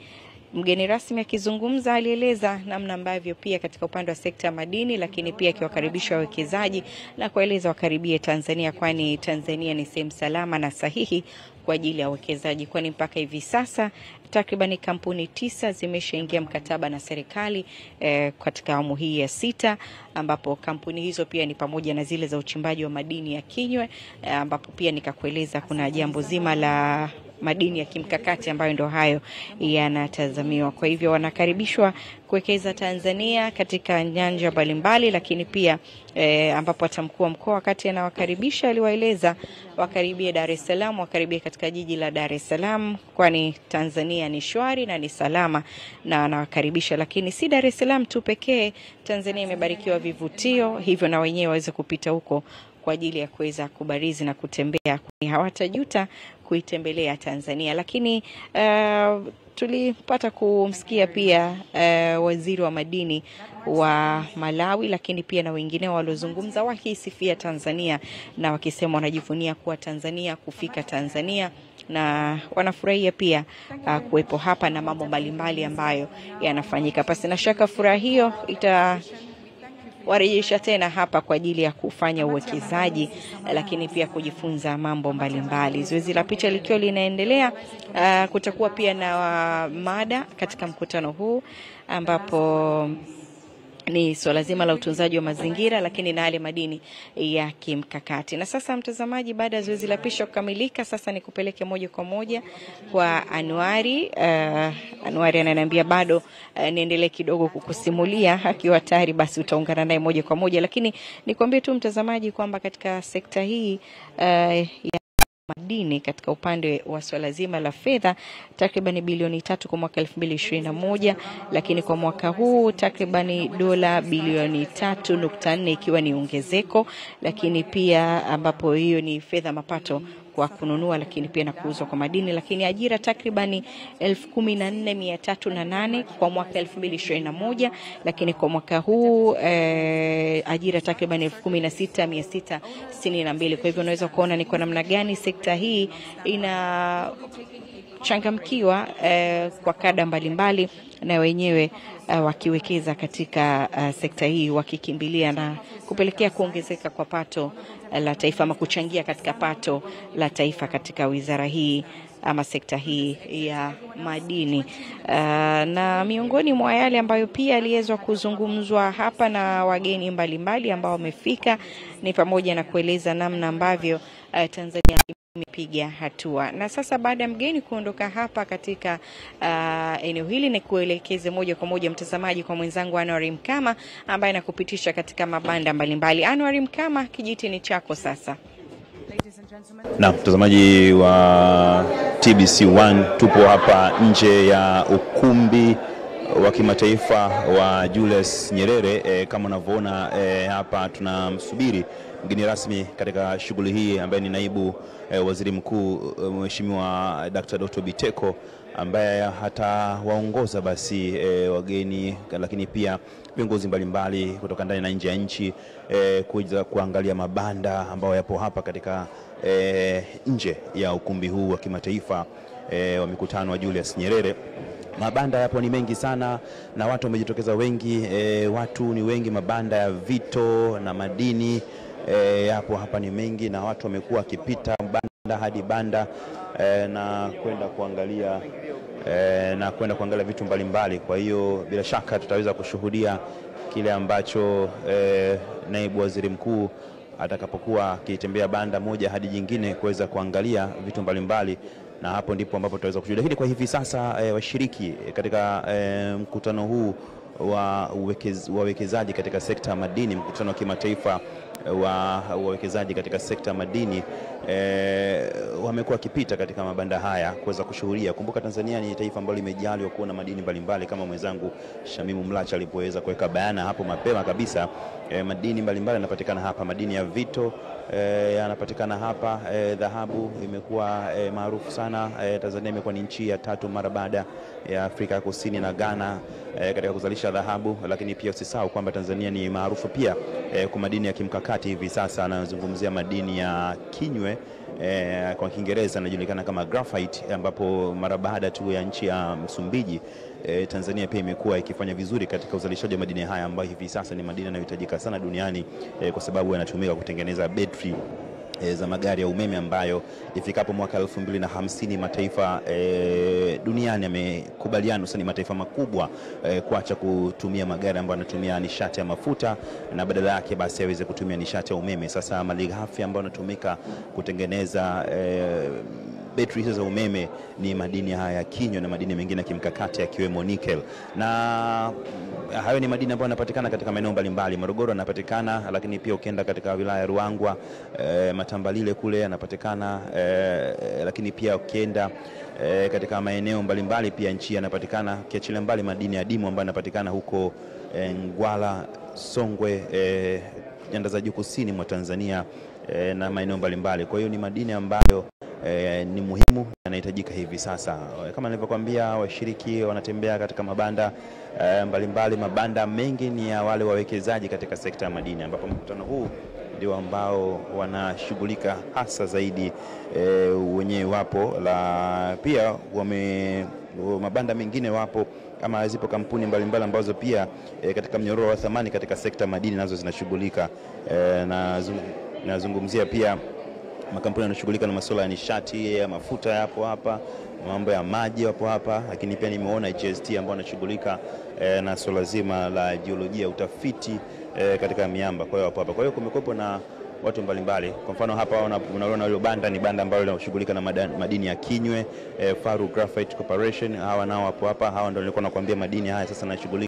mgeni rasmi akizungumza alieleza namna ambavyo pia katika upande wa sekta ya madini, lakini pia akiwakaribisha wawekezaji na kueleza wakaribie Tanzania, kwani Tanzania ni sehemu salama na sahihi kwa ajili ya uwekezaji, kwani mpaka hivi sasa takriban kampuni 9 zimeshaingia mkataba na serikali katika awamu hii ya 6, ambapo kampuni hizo pia ni pamoja na zile za uchimbaji wa madini ya kinywe, ambapo pia nikakueleza kuna jambo zima la madini ya kimkakati ambayo ndio hayo yanatazamiwa. Kwa hivyo wanakaribishwa kuwekeza Tanzania katika nyanja mbalimbali, lakini pia ambapo hata mkuu wa mkoa wakati anawakaribisha aliwaeleza wakaribie Dar es Salaam, wakaribie katika jiji la Dar es Salaam, kwani Tanzania ni shwari na ni salama, na anawakaribisha. Lakini si Dar es Salaam tu pekee, Tanzania imebarikiwa vivutio, hivyo na wenyewe waweze kupita huko kwa ajili ya kuweza kubarizi na kutembea, kwani hawatajuta kuitembelea Tanzania. Lakini tulipata kumsikia pia waziri wa madini wa Malawi, lakini pia na wengine waliozungumza wakisifia Tanzania na wakisema wanajivunia kuwa Tanzania, kufika Tanzania, na wanafurahia pia kuwepo hapa na mambo mbalimbali ambayo yanafanyika. Pasi na shaka furaha hiyo itawarejesha tena hapa kwa ajili ya kufanya uwekezaji, lakini pia kujifunza mambo mbalimbali. Zoezi la picha likiwa linaendelea, kutakuwa pia na mada katika mkutano huu ambapo ni swala zima la utunzaji wa mazingira, lakini na yale madini ya kimkakati. Na sasa mtazamaji, baada ya zoezi la picha kukamilika, sasa ni kupeleke moja kwa moja kwa Anuari. Anuari ananiambia bado niendelee kidogo kukusimulia, akiwa tayari basi utaungana naye moja kwa moja. Lakini nikwambie tu mtazamaji kwamba katika sekta hii ya madini, katika upande wa swala zima la fedha, takriban bilioni 3 kwa mwaka 2021, lakini kwa mwaka huu takriban dola bilioni 3.4 ikiwa ni ongezeko, lakini pia ambapo hiyo ni fedha mapato kwa kununua lakini pia na kuuzwa kwa madini. Lakini ajira takribani 14,308 kwa mwaka 2021, lakini kwa mwaka huu ajira takribani 16,662. Kwa hivyo unaweza kuona ni kwa namna gani sekta hii ina changamkiwa kwa kada mbalimbali, na wenyewe wakiwekeza katika sekta hii, wakikimbilia na kupelekea kuongezeka kwa pato la taifa, ama kuchangia katika pato la taifa katika wizara hii ama sekta hii ya madini. Na miongoni mwa yale ambayo pia aliweza kuzungumzwa hapa na wageni mbalimbali ambao wamefika ni pamoja na kueleza namna ambavyo Tanzania imepiga hatua. Na sasa baada ya mgeni kuondoka hapa katika eneo hili, ni kuelekeze moja kwa moja mtazamaji kwa mwenzangu Anwar Mkama ambaye anakupitisha katika mabanda mbalimbali. Anwar Mkama, kijiti ni chako sasa. Na mtazamaji wa TBC1, tupo hapa nje ya ukumbi wa kimataifa wa Julius Nyerere. Kama unavyoona hapa tunamsubiri mgeni rasmi katika shughuli hii ambaye ni naibu waziri mkuu Mheshimiwa Dr. Biteko, ambaye hatawaongoza basi wageni, lakini pia viongozi mbalimbali kutoka ndani na nje ya nchi kuja kuangalia mabanda ambayo yapo hapa katika nje ya ukumbi huu wa kimataifa wa mikutano wa Julius Nyerere. Mabanda yapo ni mengi sana na watu wamejitokeza wengi, watu ni wengi. Mabanda ya vito na madini yapo hapa ni mengi, na watu wamekuwa wakipita banda hadi banda na kwenda kuangalia vitu mbalimbali. Kwa hiyo bila shaka tutaweza kushuhudia kile ambacho naibu waziri mkuu atakapokuwa akitembea banda moja hadi jingine kuweza kuangalia vitu mbalimbali, na hapo ndipo ambapo tutaweza kushuhudia. Lakini kwa hivi sasa washiriki katika mkutano huu wa uwekezaji katika sekta ya madini, mkutano wa kimataifa wa uwekezaji katika sekta ya madini, wamekuwa wakipita katika mabanda haya kuweza kushuhudia. Kumbuka Tanzania ni taifa ambalo limejaliwa kuwa na madini mbalimbali, kama mwenzangu Shamimu Mlacha alipoweza kuweka bayana hapo mapema kabisa. Madini mbalimbali yanapatikana hapa, madini ya vito yanapatikana hapa, dhahabu imekuwa maarufu sana. Tanzania imekuwa ni nchi ya 3 mara baada ya Afrika Kusini na Ghana katika kuzalisha dhahabu. Lakini pia usisahau kwamba Tanzania ni maarufu pia kwa madini ya kimkakati. Hivi sasa anazungumzia madini ya kinywe, kwa Kiingereza inajulikana kama graphite, ambapo mara baada tu ya nchi ya Msumbiji, Tanzania pia imekuwa ikifanya vizuri katika uzalishaji wa madini haya, ambayo hivi sasa ni madini yanayohitajika sana duniani kwa sababu yanatumika kutengeneza betri za magari ya umeme, ambayo ifikapo mwaka 2050 mataifa duniani yamekubaliana, hususan mataifa makubwa, kuacha kutumia magari ambayo yanatumia nishati ya mafuta na badala yake basi yaweze kutumia nishati ya umeme. Sasa malighafi ambayo yanatumika kutengeneza betri hizo za umeme ni madini haya ya kinywa na madini mengine ya kimkakati yakiwemo nickel. Na hayo ni madini ambayo yanapatikana katika maeneo mbalimbali. Morogoro yanapatikana, lakini pia ukienda katika wilaya ya Ruangwa, Matambalile kule yanapatikana, lakini pia ukienda katika maeneo mbalimbali pia nchi yanapatikana, kiachilia mbali madini ya dimu ambayo yanapatikana huko Ngwala, Songwe, nyanda za juu kusini mwa Tanzania na maeneo mbalimbali. Kwa hiyo ni madini ambayo ni muhimu, yanahitajika hivi sasa. Kama nilivyokuambia, washiriki wanatembea katika mabanda mbalimbali. Mabanda mengi ni ya wale wawekezaji katika sekta ya madini, ambapo mkutano huu ndio ambao wanashughulika hasa zaidi. Wenyewe wapo pia mabanda mengine wapo, kama zipo kampuni mbalimbali ambazo pia katika mnyororo wa thamani katika sekta madini nazo zinashughulika. Nazungumzia pia makampuni yanashughulika na masuala ya nishati, ya mafuta yapo hapa, mambo ya maji yapo hapa, lakini pia nimeona HST ambao wanashughulika na swala zima la jiolojia, utafiti katika miamba. Kwa hiyo hapo hapa. Kwa hiyo kumekuwepo na watu mbalimbali. Kwa mfano hapa unaona hilo banda ni banda ambalo linashughulika na madini ya Kinywe, Faru Graphite Corporation. Hawa nao hapo hapa. Hawa ndio nilikuwa nakwambia madini haya sasa yanashughulika